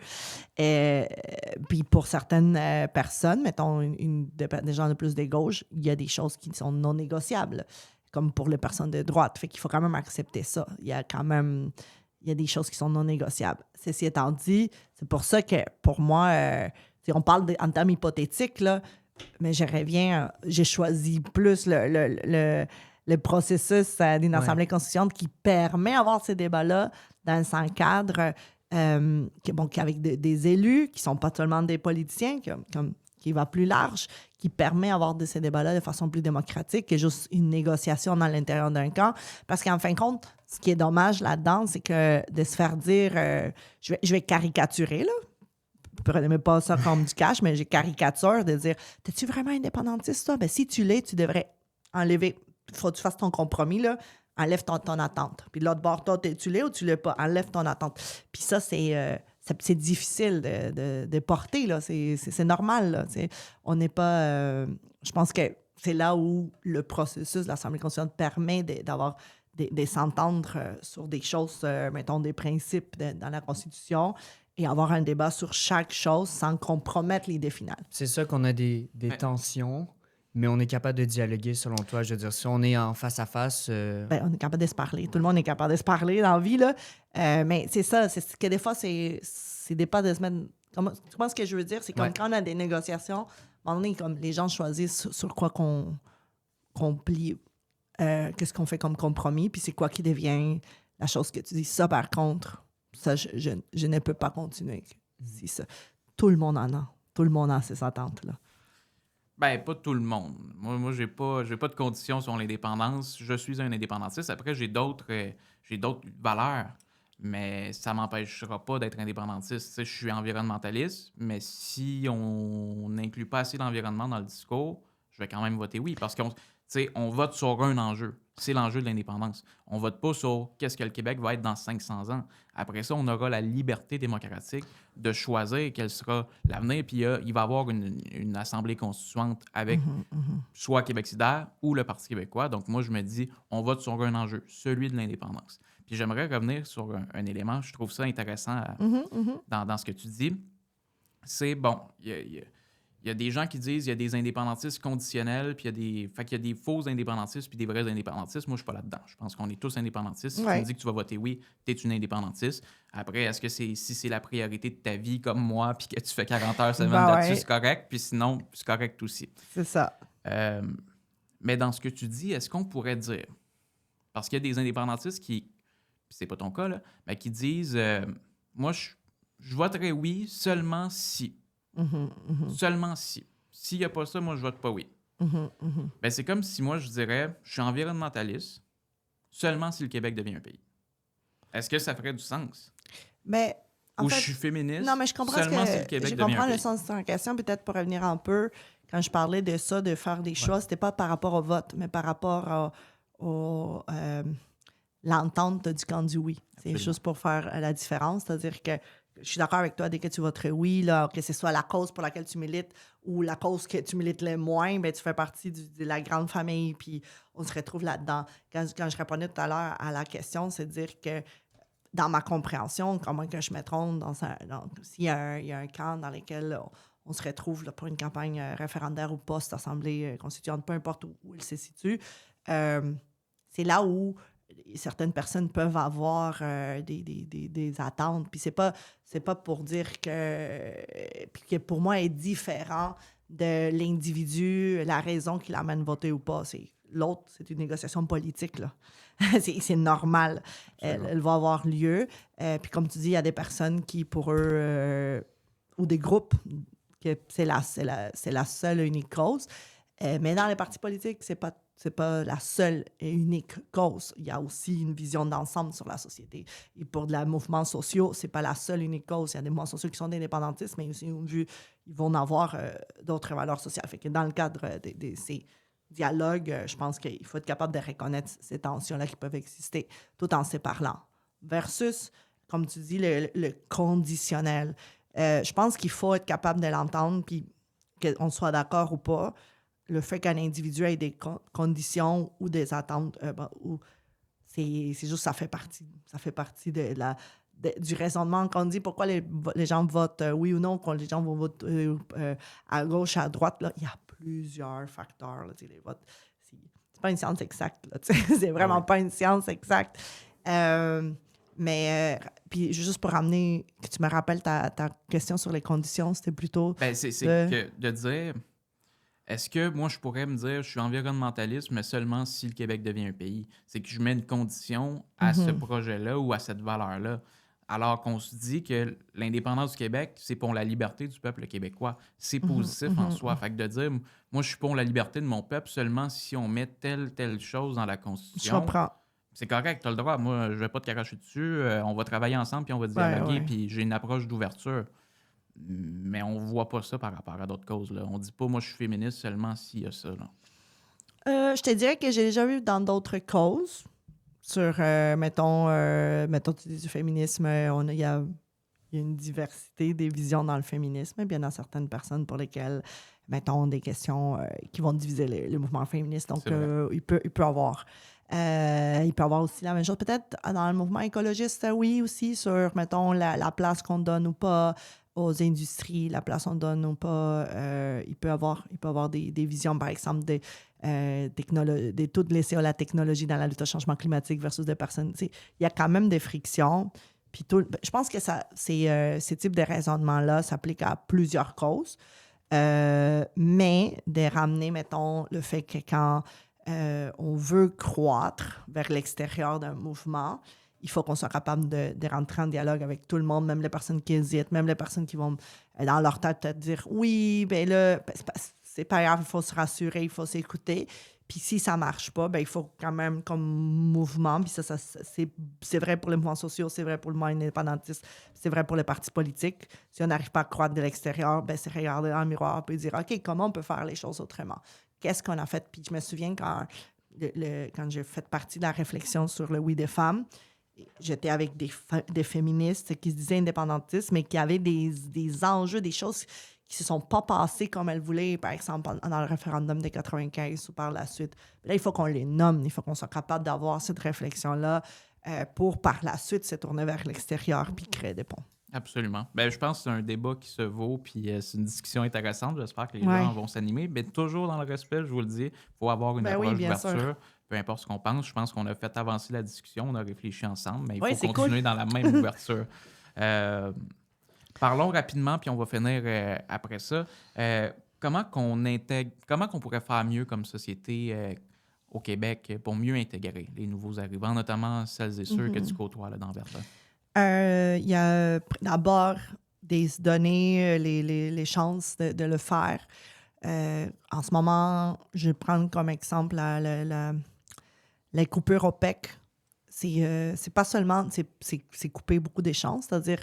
Puis pour certaines personnes, mettons, des gens de plus de gauche, il y a des choses qui sont non négociables, comme pour les personnes de droite. Fait qu'il faut quand même accepter ça. Il y a des choses qui sont non négociables. Ceci étant dit, c'est pour ça que, pour moi, on parle en termes hypothétiques, là, mais j'ai choisi plus le processus d'une assemblée constituante qui permet d'avoir ces débats-là dans un cadre avec des élus qui ne sont pas seulement des politiciens, qui va plus large, qui permet d'avoir ces débats-là de façon plus démocratique que juste une négociation dans l'intérieur d'un camp. Parce qu'en fin de compte, ce qui est dommage là-dedans, c'est que de se faire dire... je vais caricaturer, là. Prenez pas ça comme du cash, mais j'ai caricature de dire « T'es-tu vraiment indépendantiste, toi? » Si tu l'es, tu devrais enlever... Faut que tu fasses ton compromis, là. Enlève ton attente. Puis de l'autre bord, toi, tu l'es ou tu l'es pas? Enlève ton attente. Puis ça, c'est difficile de porter, là. C'est normal, là. On n'est pas... je pense que c'est là où le processus de l'Assemblée constituante permet d'avoir de s'entendre sur des choses, mettons, des principes dans la Constitution et avoir un débat sur chaque chose sans compromettre l'idée finale. C'est ça qu'on a des tensions, mais on est capable de dialoguer, selon toi. Je veux dire, si on est en face à face... on est capable de se parler. Tout le monde est capable de se parler dans la vie, là. Mais c'est ça, c'est que des fois, c'est des pas de se mettre... Tu vois ce que je veux dire? C'est comme quand on a des négociations, à un moment donné, comme les gens choisissent sur quoi qu'on plie, qu'est-ce qu'on fait comme compromis, puis c'est quoi qui devient la chose que tu dis. Ça, par contre, ça, je ne peux pas continuer. Si ça. Tout le monde en a. Tout le monde a ces attentes-là. Ben, pas tout le monde. Moi j'ai pas de conditions sur l'indépendance. Je suis un indépendantiste. Après, j'ai d'autres valeurs, mais ça m'empêchera pas d'être indépendantiste. Tu sais, je suis environnementaliste, mais si on n'inclut pas assez l'environnement dans le discours, je vais quand même voter oui, parce on vote sur un enjeu. C'est l'enjeu de l'indépendance. On vote pas sur qu'est-ce que le Québec va être dans 500 ans. Après ça, on aura la liberté démocratique de choisir quel sera l'avenir. Puis il va y avoir une assemblée constituante avec soit Québec solidaire ou le Parti québécois. Donc moi, je me dis, on vote sur un enjeu, celui de l'indépendance. Puis j'aimerais revenir sur un élément, je trouve ça intéressant dans ce que tu dis. C'est, bon, il y a des gens qui disent qu'il y a des indépendantistes conditionnels, puis qu'il y a des faux indépendantistes puis des vrais indépendantistes. Moi, je ne suis pas là-dedans. Je pense qu'on est tous indépendantistes. Si tu me dis que tu vas voter oui, tu es une indépendantiste. Après, est-ce que si c'est la priorité de ta vie comme moi, puis que tu fais 40 heures semaine là-dessus, c'est correct. Puis sinon, c'est correct aussi. C'est ça. Mais dans ce que tu dis, est-ce qu'on pourrait dire... Parce qu'il y a des indépendantistes qui... c'est pas ton cas, là, mais qui disent moi, je voterais oui seulement si... Seulement si. S'il n'y a pas ça, moi, je vote pas oui. Ben, c'est comme si moi, je dirais, je suis environnementaliste seulement si le Québec devient un pays. Est-ce que ça ferait du sens? Mais, Ou je suis féministe non, mais je comprends seulement si le Québec devient un pays. Je comprends le sens de ton question. Peut-être pour revenir un peu, quand je parlais de ça, de faire des choix, c'était pas par rapport au vote, mais par rapport l'entente du camp du oui. C'est juste pour faire la différence. C'est-à-dire que je suis d'accord avec toi, dès que tu voterais oui, là, que ce soit la cause pour laquelle tu milites ou la cause que tu milites le moins, ben, tu fais partie de la grande famille, puis on se retrouve là-dedans. Quand je répondais tout à l'heure à la question, c'est de dire que dans ma compréhension, comment que je me trompe, s'il y a un camp dans lequel on se retrouve là, pour une campagne référendaire ou post-assemblée constituante, peu importe où elle se situe, c'est là où certaines personnes peuvent avoir des attentes. Puis c'est pas pour dire que pour moi est différent de l'individu, la raison qui l'amène voter ou pas. L'autre, c'est une négociation politique, là. c'est normal. Elle va avoir lieu. Puis comme tu dis, il y a des personnes qui, pour eux, ou des groupes, que c'est la seule et unique cause. Mais dans les partis politiques, c'est pas la seule et unique cause. Il y a aussi une vision d'ensemble sur la société. Et pour les mouvements sociaux, c'est pas la seule et unique cause. Il y a des mouvements sociaux qui sont indépendantistes, mais aussi ils vont en avoir d'autres valeurs sociales. Fait que dans le cadre de ces dialogues, je pense qu'il faut être capable de reconnaître ces tensions-là qui peuvent exister, tout en se parlant. Versus, comme tu dis, le conditionnel. Je pense qu'il faut être capable de l'entendre, puis qu'on soit d'accord ou pas. Le fait qu'un individu ait des conditions ou des attentes, c'est juste ça fait partie du raisonnement. Quand on dit pourquoi les gens votent oui ou non, quand les gens vont voter à gauche, à droite, là, il y a plusieurs facteurs. Là, les votes, c'est pas une science exacte. Là, c'est vraiment pas une science exacte. Mais puis juste pour ramener, que tu me rappelles ta question sur les conditions, c'était plutôt... C'est que de dire... Est-ce que moi, je pourrais me dire je suis environnementaliste, mais seulement si le Québec devient un pays? C'est que je mets une condition à ce projet-là ou à cette valeur-là. Alors qu'on se dit que l'indépendance du Québec, c'est pour la liberté du peuple québécois. C'est positif en soi. Fait que de dire, moi, je suis pour la liberté de mon peuple seulement si on met telle chose dans la Constitution. Je comprends. C'est correct, tu as le droit. Moi, je vais pas te caracher dessus. On va travailler ensemble, puis on va dialoguer, puis j'ai une approche d'ouverture. Mais on voit pas ça par rapport à d'autres causes. Là. On dit pas, moi, je suis féministe seulement s'il y a ça. Là. Je te dirais que j'ai déjà vu dans d'autres causes, sur, mettons, tu dis du féminisme, il y a une diversité des visions dans le féminisme. Bien, il y a certaines personnes pour lesquelles, mettons, des questions qui vont diviser le mouvement féministe. Donc, il peut avoir... il peut y avoir aussi la même chose. Peut-être dans le mouvement écologiste, oui, aussi, sur, mettons, la place qu'on donne ou pas aux industries, la place qu'on donne ou pas. Il peut y avoir des visions, par exemple, de tout laisser à la technologie dans la lutte au changement climatique versus des personnes. Il y a quand même des frictions. Puis je pense que ces types de raisonnements-là s'appliquent à plusieurs causes. Mais de ramener, mettons, le fait que quand on veut croître vers l'extérieur d'un mouvement, il faut qu'on soit capable de rentrer en dialogue avec tout le monde, même les personnes qui hésitent, même les personnes qui vont, dans leur tête, peut-être dire « Oui, ben là, c'est pas grave, il faut se rassurer, il faut s'écouter. » Puis si ça marche pas, ben il faut quand même comme mouvement, puis ça c'est vrai pour les mouvements sociaux, c'est vrai pour le mouvement indépendantiste, c'est vrai pour les partis politiques. Si on n'arrive pas à croître de l'extérieur, ben c'est regarder dans le miroir et dire « OK, comment on peut faire les choses autrement? Qu'est-ce qu'on a fait? » Puis je me souviens quand j'ai fait partie de la réflexion sur le oui des femmes, j'étais avec des féministes qui se disaient indépendantistes, mais qui avaient des enjeux, des choses qui se sont pas passées comme elles voulaient, par exemple, dans le référendum de 95 ou par la suite. Là, il faut qu'on les nomme, il faut qu'on soit capable d'avoir cette réflexion-là pour, par la suite, se tourner vers l'extérieur puis créer des ponts. Absolument. Ben, je pense que c'est un débat qui se vaut, puis c'est une discussion intéressante. J'espère que les Ouais. gens vont s'animer. Mais toujours dans le respect, je vous le dis, il faut avoir une Ben oui, approche bien d'ouverture. sûr. Peu importe ce qu'on pense, je pense qu'on a fait avancer la discussion, on a réfléchi ensemble, mais il Oui, faut c'est continuer cool. dans la même ouverture. Parlons rapidement, puis on va finir après ça. Comment qu'on pourrait faire mieux comme société au Québec pour mieux intégrer les nouveaux arrivants, notamment celles et ceux que tu côtoies là, dans Verdun? Il y a d'abord se donner les chances de le faire. En ce moment, je vais prendre comme exemple les coupures OPEC. C'est pas seulement, c'est couper beaucoup d'échanges, c'est-à-dire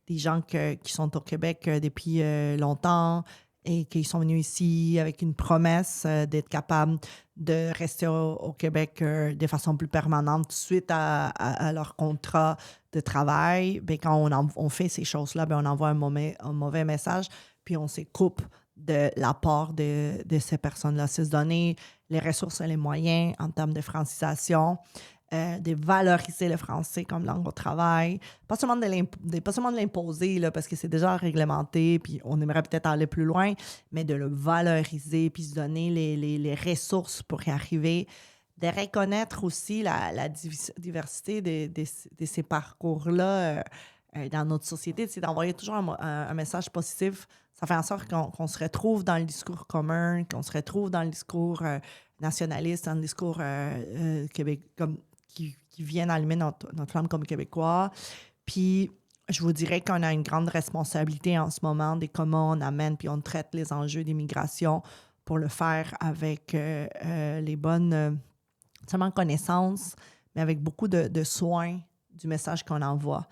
des gens qui sont au Québec depuis longtemps et qui sont venus ici avec une promesse d'être capables de rester au Québec de façon plus permanente suite à leur contrat de travail. Bien, quand on fait ces choses-là, bien, on envoie un mauvais message, puis on se coupe de l'apport de ces personnes-là. C'est se donner les ressources et les moyens en termes de francisation, de valoriser le français comme langue au travail. Pas seulement de l'imposer, là, parce que c'est déjà réglementé, puis on aimerait peut-être aller plus loin, mais de le valoriser, puis se donner les ressources pour y arriver. De reconnaître aussi la diversité de ces parcours-là dans notre société, c'est d'envoyer toujours un message positif. Ça fait en sorte qu'on se retrouve dans le discours commun, qu'on se retrouve dans le discours nationaliste, dans le discours qui viennent allumer notre flamme comme Québécois. Puis, je vous dirais qu'on a une grande responsabilité en ce moment de comment on amène puis on traite les enjeux d'immigration pour le faire avec les bonnes seulement connaissances, mais avec beaucoup de soin du message qu'on envoie.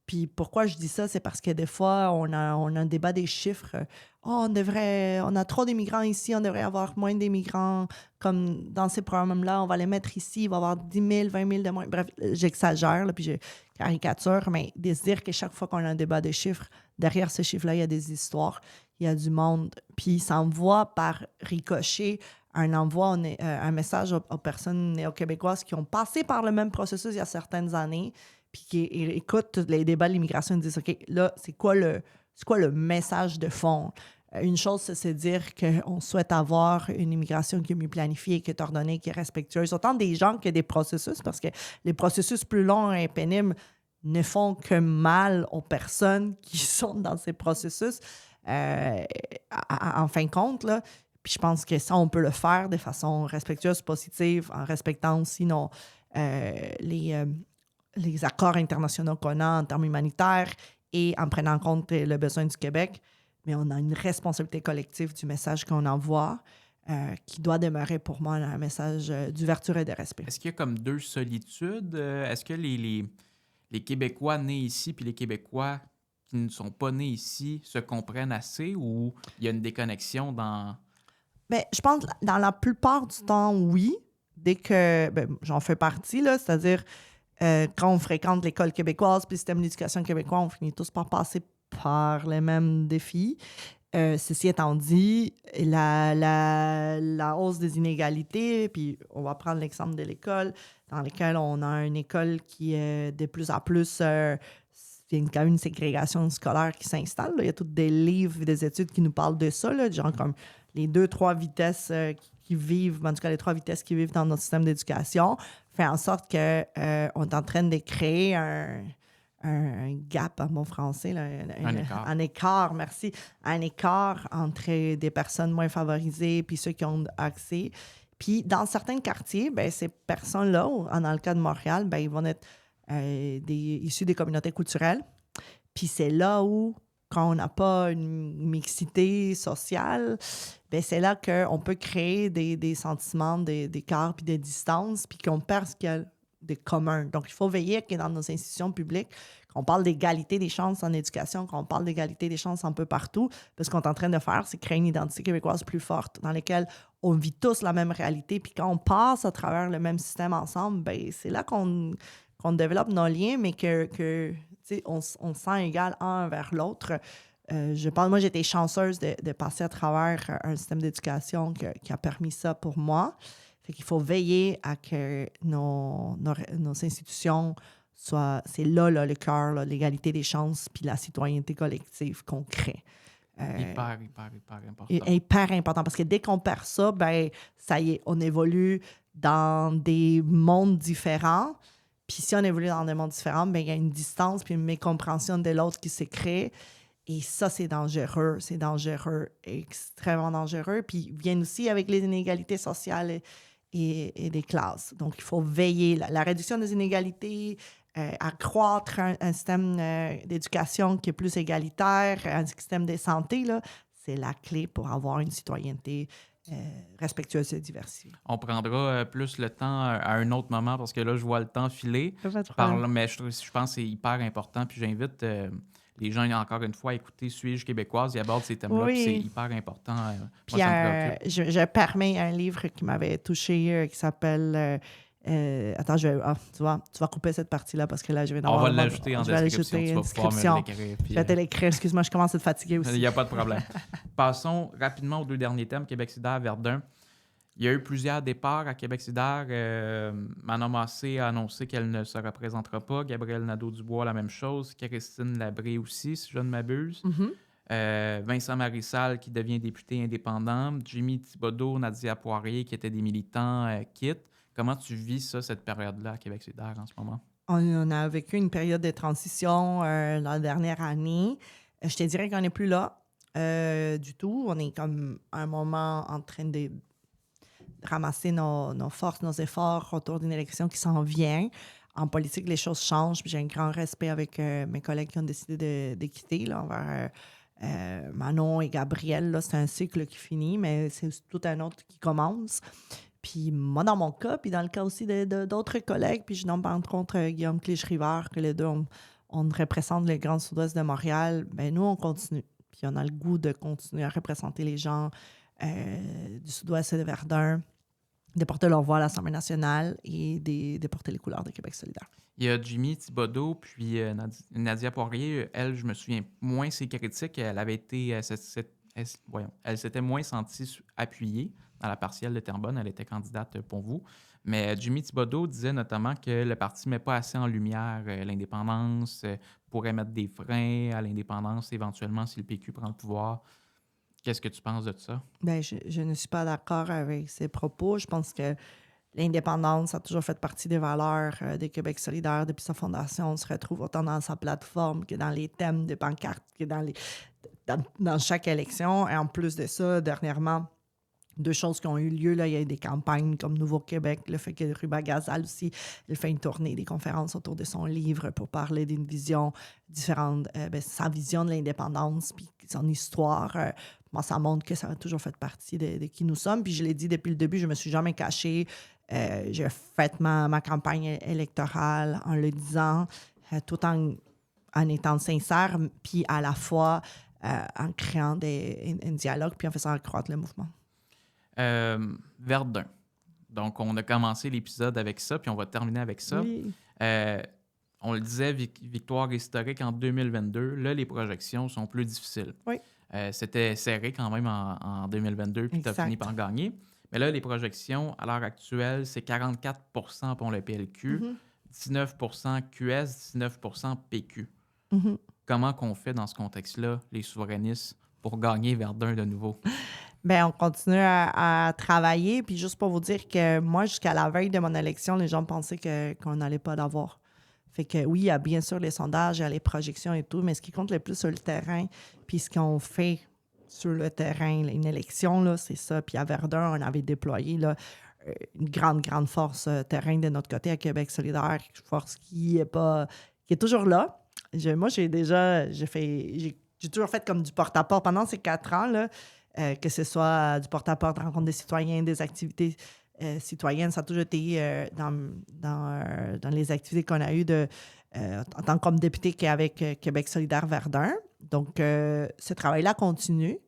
Puis pourquoi je dis ça, c'est parce que des fois, on a un débat des chiffres. Oh, on a trop d'immigrants ici, on devrait avoir moins d'immigrants. Comme dans ces programmes-là, on va les mettre ici, il va y avoir 10 000, 20 000 de moins. Bref, j'exagère, là, puis je caricature, mais de se dire que chaque fois qu'on a un débat de chiffres, derrière ces chiffres-là, il y a des histoires, il y a du monde. Puis ça envoie par ricochet un message aux personnes néo-québécoises qui ont passé par le même processus il y a certaines années, puis qui écoutent les débats de l'immigration et disent « OK, là, c'est quoi le message de fond? » Une chose, c'est se dire qu'on souhaite avoir une immigration qui est mieux planifiée, qui est ordonnée, qui est respectueuse, autant des gens que des processus, parce que les processus plus longs et pénibles ne font que mal aux personnes qui sont dans ces processus. En fin de compte, là, puis je pense que ça, on peut le faire de façon respectueuse, positive, en respectant aussi les accords internationaux qu'on a en termes humanitaires et en prenant en compte le besoin du Québec. Mais on a une responsabilité collective du message qu'on envoie qui doit demeurer pour moi un message d'ouverture et de respect. Est-ce qu'il y a comme deux solitudes? Est-ce que les Québécois nés ici puis les Québécois qui ne sont pas nés ici se comprennent assez ou il y a une déconnexion dans... Bien, je pense que dans la plupart du temps, oui. Dès que j'en fais partie, là, c'est-à-dire quand on fréquente l'école québécoise puis le système d'éducation québécois, on finit tous par passer par les mêmes défis. Ceci étant dit, la hausse des inégalités, puis on va prendre l'exemple de l'école, dans laquelle on a une école qui est de plus en plus... il y a quand même une ségrégation scolaire qui s'installe. Là. Il y a tous des livres et des études qui nous parlent de ça, là, genre comme les 2-3 vitesses qui vivent, en tout cas les 3 vitesses qui vivent dans notre système d'éducation, fait en sorte qu'on est en train de créer un gap, en bon français, là, un écart, merci, un écart entre des personnes moins favorisées puis ceux qui ont accès. Puis dans certains quartiers, ben, ces personnes-là, dans le cas de Montréal, ben, ils vont être issus des communautés culturelles. Puis c'est là où, quand on n'a pas une mixité sociale, ben c'est là qu'on peut créer des sentiments d'écart puis de distance, puis qu'on perd ce qu'il y a de commun. Donc, il faut veiller que dans nos institutions publiques, qu'on parle d'égalité des chances en éducation, qu'on parle d'égalité des chances un peu partout, parce qu'on est en train de faire, c'est créer une identité québécoise plus forte, dans laquelle on vit tous la même réalité, puis quand on passe à travers le même système ensemble, ben c'est là qu'on développe nos liens, mais on se sent égal un envers l'autre. Moi, j'ai été chanceuse de passer à travers un système d'éducation qui a permis ça pour moi. Fait qu'il faut veiller à que nos institutions soient... C'est là, le cœur, là, l'égalité des chances puis la citoyenneté collective qu'on crée. Hyper important. Hyper important, parce que dès qu'on perd ça, ben ça y est, on évolue dans des mondes différents. Puis si on évolue dans des mondes différents, ben il y a une distance puis une mécompréhension de l'autre qui se crée. Et ça, c'est dangereux. C'est dangereux, extrêmement dangereux. Puis ils viennent aussi avec les inégalités sociales et des classes. Donc, il faut veiller. La réduction des inégalités, accroître un système d'éducation qui est plus égalitaire, un système de santé, là, c'est la clé pour avoir une citoyenneté respectueuse et diversifiée. On prendra plus le temps à un autre moment parce que là, je vois le temps filer. Mais je pense que c'est hyper important. Puis j'invite les gens, encore une fois, à écouter Suis-je québécoise? Ils abordent ces thèmes-là. Oui. Puis c'est hyper important. Puis je permets un livre qui m'avait touché qui s'appelle... attends, tu vas couper cette partie-là parce que là, je vais... On va l'ajouter en description. Tu vas pouvoir me l'écrire. Je vais te l'écrire. Excuse-moi, je commence à te fatiguer aussi. Il n'y a pas de problème. Passons rapidement aux deux derniers thèmes, Québec solidaire, Verdun. Il y a eu plusieurs départs à Québec solidaire. Manon Massé a annoncé qu'elle ne se représentera pas. Gabrielle Nadeau-Dubois, la même chose. Christine Labré aussi, si je ne m'abuse. Mm-hmm. Vincent Marissal, qui devient député indépendant. Jimmy Thibodeau, Nadia Poirier, qui étaient des militants, quittent. Comment tu vis ça, cette période-là à Québec solidaire en ce moment? On a vécu une période de transition la dernière année. Je te dirais qu'on n'est plus là du tout. On est comme à un moment en train de ramasser nos forces, nos efforts autour d'une élection qui s'en vient. En politique, les choses changent. J'ai un grand respect avec mes collègues qui ont décidé de quitter là, envers Manon et Gabrielle. Là, c'est un cycle qui finit, mais c'est tout un autre qui commence. Puis moi, dans mon cas, puis dans le cas aussi d'autres collègues, puis je nomme entre autres Guillaume Clich-Rivard, que les deux, on représente le Grand Sud-Ouest de Montréal, bien nous, on continue. Puis on a le goût de continuer à représenter les gens du Sud-Ouest et de Verdun, de porter leur voix à l'Assemblée nationale et de porter les couleurs de Québec solidaire. Il y a Jimmy Thibodeau, puis Nadia Poirier. Elle, je me souviens moins ses critiques. Elle avait été... elle s'était moins sentie appuyée dans la partielle de Terrebonne. Elle était candidate pour vous. Mais Jimmy Thibodeau disait notamment que le parti ne met pas assez en lumière l'indépendance, pourrait mettre des freins à l'indépendance éventuellement si le PQ prend le pouvoir. Qu'est-ce que tu penses de ça? Bien, je ne suis pas d'accord avec ces propos. Je pense que l'indépendance a toujours fait partie des valeurs de Québec solidaire. Depuis sa fondation, on se retrouve autant dans sa plateforme que dans les thèmes de pancartes, que dans chaque élection. Et en plus de ça, dernièrement, deux choses qui ont eu lieu. Là, il y a eu des campagnes comme Nouveau-Québec, le fait que Ruba Gazal aussi, elle fait une tournée, des conférences autour de son livre pour parler d'une vision différente, sa vision de l'indépendance, puis son histoire. Moi, ça montre que ça a toujours fait partie de qui nous sommes. Puis je l'ai dit depuis le début, je me suis jamais cachée. J'ai fait ma campagne électorale en le disant, tout en étant sincère, puis à la fois en créant un dialogue, puis en faisant accroître le mouvement. Verdun. Donc, on a commencé l'épisode avec ça, puis on va terminer avec ça. Oui. On le disait, victoire historique en 2022. Là, les projections sont plus difficiles. Oui. C'était serré quand même en 2022, puis tu as fini par gagner. Mais là, les projections, à l'heure actuelle, c'est 44 pour le PLQ, 19 QS, 19 PQ. Mm-hmm. Comment qu'on fait dans ce contexte-là, les souverainistes, pour gagner Verdun de nouveau? Bien, on continue à travailler. Puis juste pour vous dire que moi, jusqu'à la veille de mon élection, les gens pensaient qu'on n'allait pas l'avoir. Fait que oui, il y a bien sûr les sondages, il y a les projections et tout, mais ce qui compte le plus sur le terrain, puis ce qu'on fait sur le terrain, une élection, là, c'est ça. Puis à Verdun, on avait déployé là, une grande, grande force terrain de notre côté à Québec solidaire, force qui est toujours là. J'ai toujours fait comme du porte-à-porte pendant ces 4 ans, là, que ce soit du porte-à-porte, rencontre des citoyens, des activités citoyennes. Ça a toujours été dans les activités qu'on a eues en tant que député avec Québec solidaire Verdun. Donc, ce travail-là continue.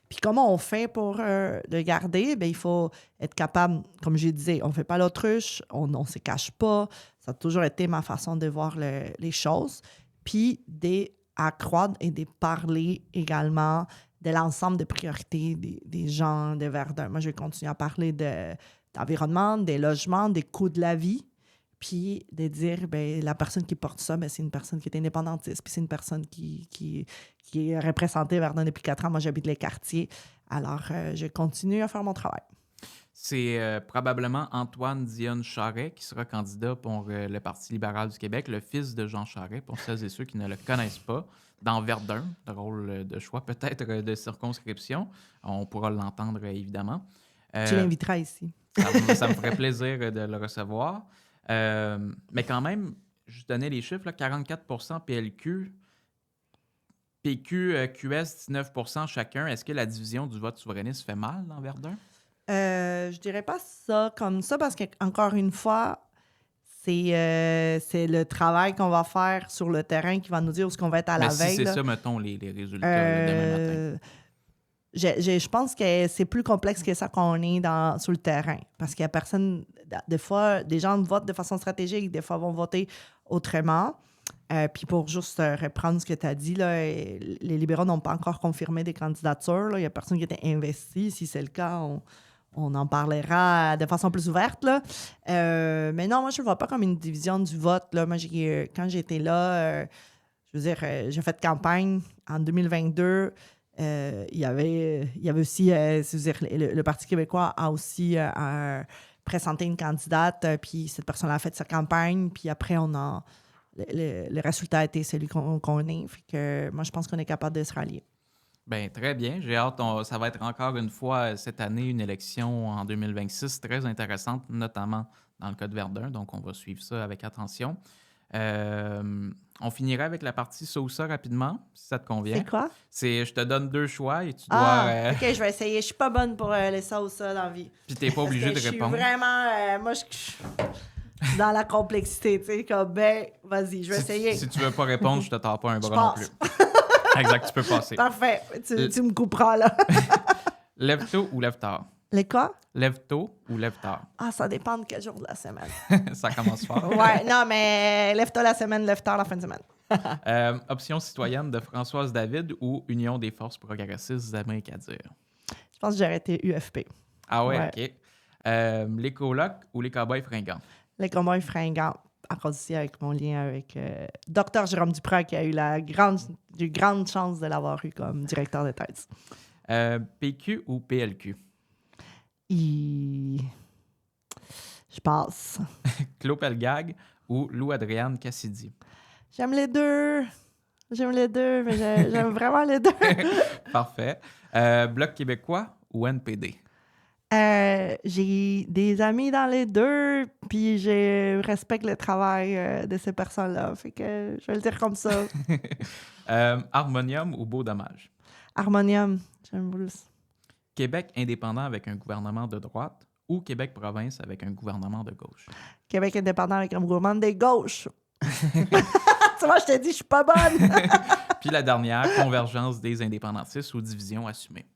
Puis comment on fait pour le garder? Bien, il faut être capable, comme je disais, on ne fait pas l'autruche, on ne se cache pas. Ça a toujours été ma façon de voir les choses. Puis d'accroître et de parler également de l'ensemble des priorités des gens de Verdun. Moi, je vais continuer à parler d'environnement, des logements, des coûts de la vie. Puis de dire, bien, la personne qui porte ça, bien, c'est une personne qui est indépendantiste, puis c'est une personne qui est représentée Verdun depuis 4 ans. Moi, j'habite les quartiers. Alors, je continue à faire mon travail. C'est probablement Antoine Dionne Charret qui sera candidat pour le Parti libéral du Québec, le fils de Jean Charret, pour celles et ceux qui ne le connaissent pas, dans Verdun, drôle de choix peut-être de circonscription. On pourra l'entendre évidemment. Tu l'inviteras ici. Ça me ferait plaisir de le recevoir. Mais quand même, je donnais les chiffres, là, 44% PLQ, PQ, QS, 19% chacun. Est-ce que la division du vote souverainiste fait mal dans Verdun? Je dirais pas ça comme ça parce qu'encore une fois, c'est le travail qu'on va faire sur le terrain qui va nous dire où est-ce qu'on va être à la veille. Mais si c'est ça, mettons, les résultats là, demain matin. Je pense que c'est plus complexe que ça qu'on est sur le terrain. Parce qu'il y a personne... Des fois, des gens votent de façon stratégique, des fois vont voter autrement. Puis pour juste reprendre ce que tu as dit, là, les libéraux n'ont pas encore confirmé des candidatures. Là. Il n'y a personne qui était investi. Si c'est le cas, on en parlera de façon plus ouverte. Là. Mais non, moi, je ne le vois pas comme une division du vote. Là. Moi, quand j'étais là, je veux dire, j'ai fait campagne en 2022. Il y avait aussi, c'est-à-dire, le Parti québécois a aussi présenté une candidate, puis cette personne-là a fait sa campagne, puis après, le résultat a été celui qu'on est. Fait que moi, je pense qu'on est capable de se rallier. Bien, très bien. J'ai hâte. Ça va être encore une fois cette année une élection en 2026 très intéressante, notamment dans le cas de Verdun. Donc, on va suivre ça avec attention. On finirait avec la partie Sousa rapidement, si ça te convient. C'est quoi? Je te donne 2 choix et tu dois... OK, je vais essayer. Je suis pas bonne pour les Sousa dans la vie. Puis t'es pas obligé de répondre. Je suis vraiment... moi, je suis dans la complexité, tu sais, comme, ben, vas-y, je vais essayer. Si tu veux pas répondre, je te tords pas un bras non plus. Exact, tu peux passer. Parfait, tu me couperas, là. Lève tôt ou lève tard? Les quoi? Lève tôt ou lève tard? Ah, ça dépend de quel jour de la semaine. Ça commence fort. Ouais, non, mais lève tôt la semaine, lève tard la fin de semaine. Option citoyenne de Françoise David ou Union des forces progressistes d'Amérique à dire? Je pense que j'aurais été UFP. Ah ouais, OK. Les colocs ou les cowboys fringants? Les cowboys fringants. Encore ici avec mon lien avec Dr Jérôme Duprat qui a eu j'ai eu grande chance de l'avoir eu comme directeur de thèse. PQ ou PLQ? Je passe. Claude Pelgag ou Lou-Adrienne Cassidy? J'aime les deux, mais j'aime vraiment les deux. Parfait. Bloc québécois ou NPD? J'ai des amis dans les deux, puis je respecte le travail de ces personnes-là. Fait que je vais le dire comme ça. Harmonium ou Beau Dommage? Harmonium, j'aime plus. Québec indépendant avec un gouvernement de droite ou Québec province avec un gouvernement de gauche? Québec indépendant avec un gouvernement de gauche. Tu vois, je t'ai dit, je suis pas bonne. Puis la dernière, convergence des indépendantistes ou division assumée?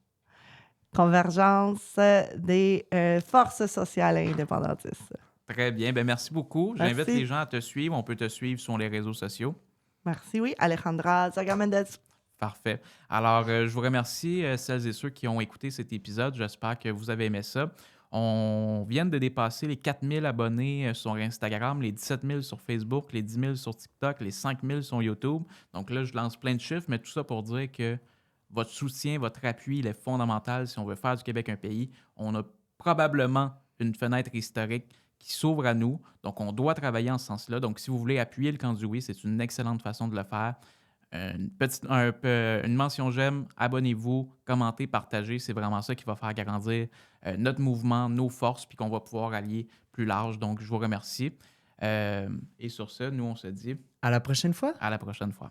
Convergence des forces sociales et indépendantistes. Très bien. Ben merci beaucoup. Merci. J'invite les gens à te suivre. On peut te suivre sur les réseaux sociaux. Merci, oui. Alejandra Zagamendez. Parfait. Alors, je vous remercie, celles et ceux qui ont écouté cet épisode. J'espère que vous avez aimé ça. On vient de dépasser les 4000 abonnés sur Instagram, les 17 000 sur Facebook, les 10 000 sur TikTok, les 5 000 sur YouTube. Donc là, je lance plein de chiffres, mais tout ça pour dire que votre soutien, votre appui, il est fondamental si on veut faire du Québec un pays. On a probablement une fenêtre historique qui s'ouvre à nous. Donc, on doit travailler en ce sens-là. Donc, si vous voulez appuyer le camp du oui, c'est une excellente façon de le faire. Une mention j'aime, abonnez-vous, commentez, partagez. C'est vraiment ça qui va faire grandir notre mouvement, nos forces, puis qu'on va pouvoir allier plus large. Donc, je vous remercie. Et sur ce, nous, on se dit À la prochaine fois. à la prochaine fois.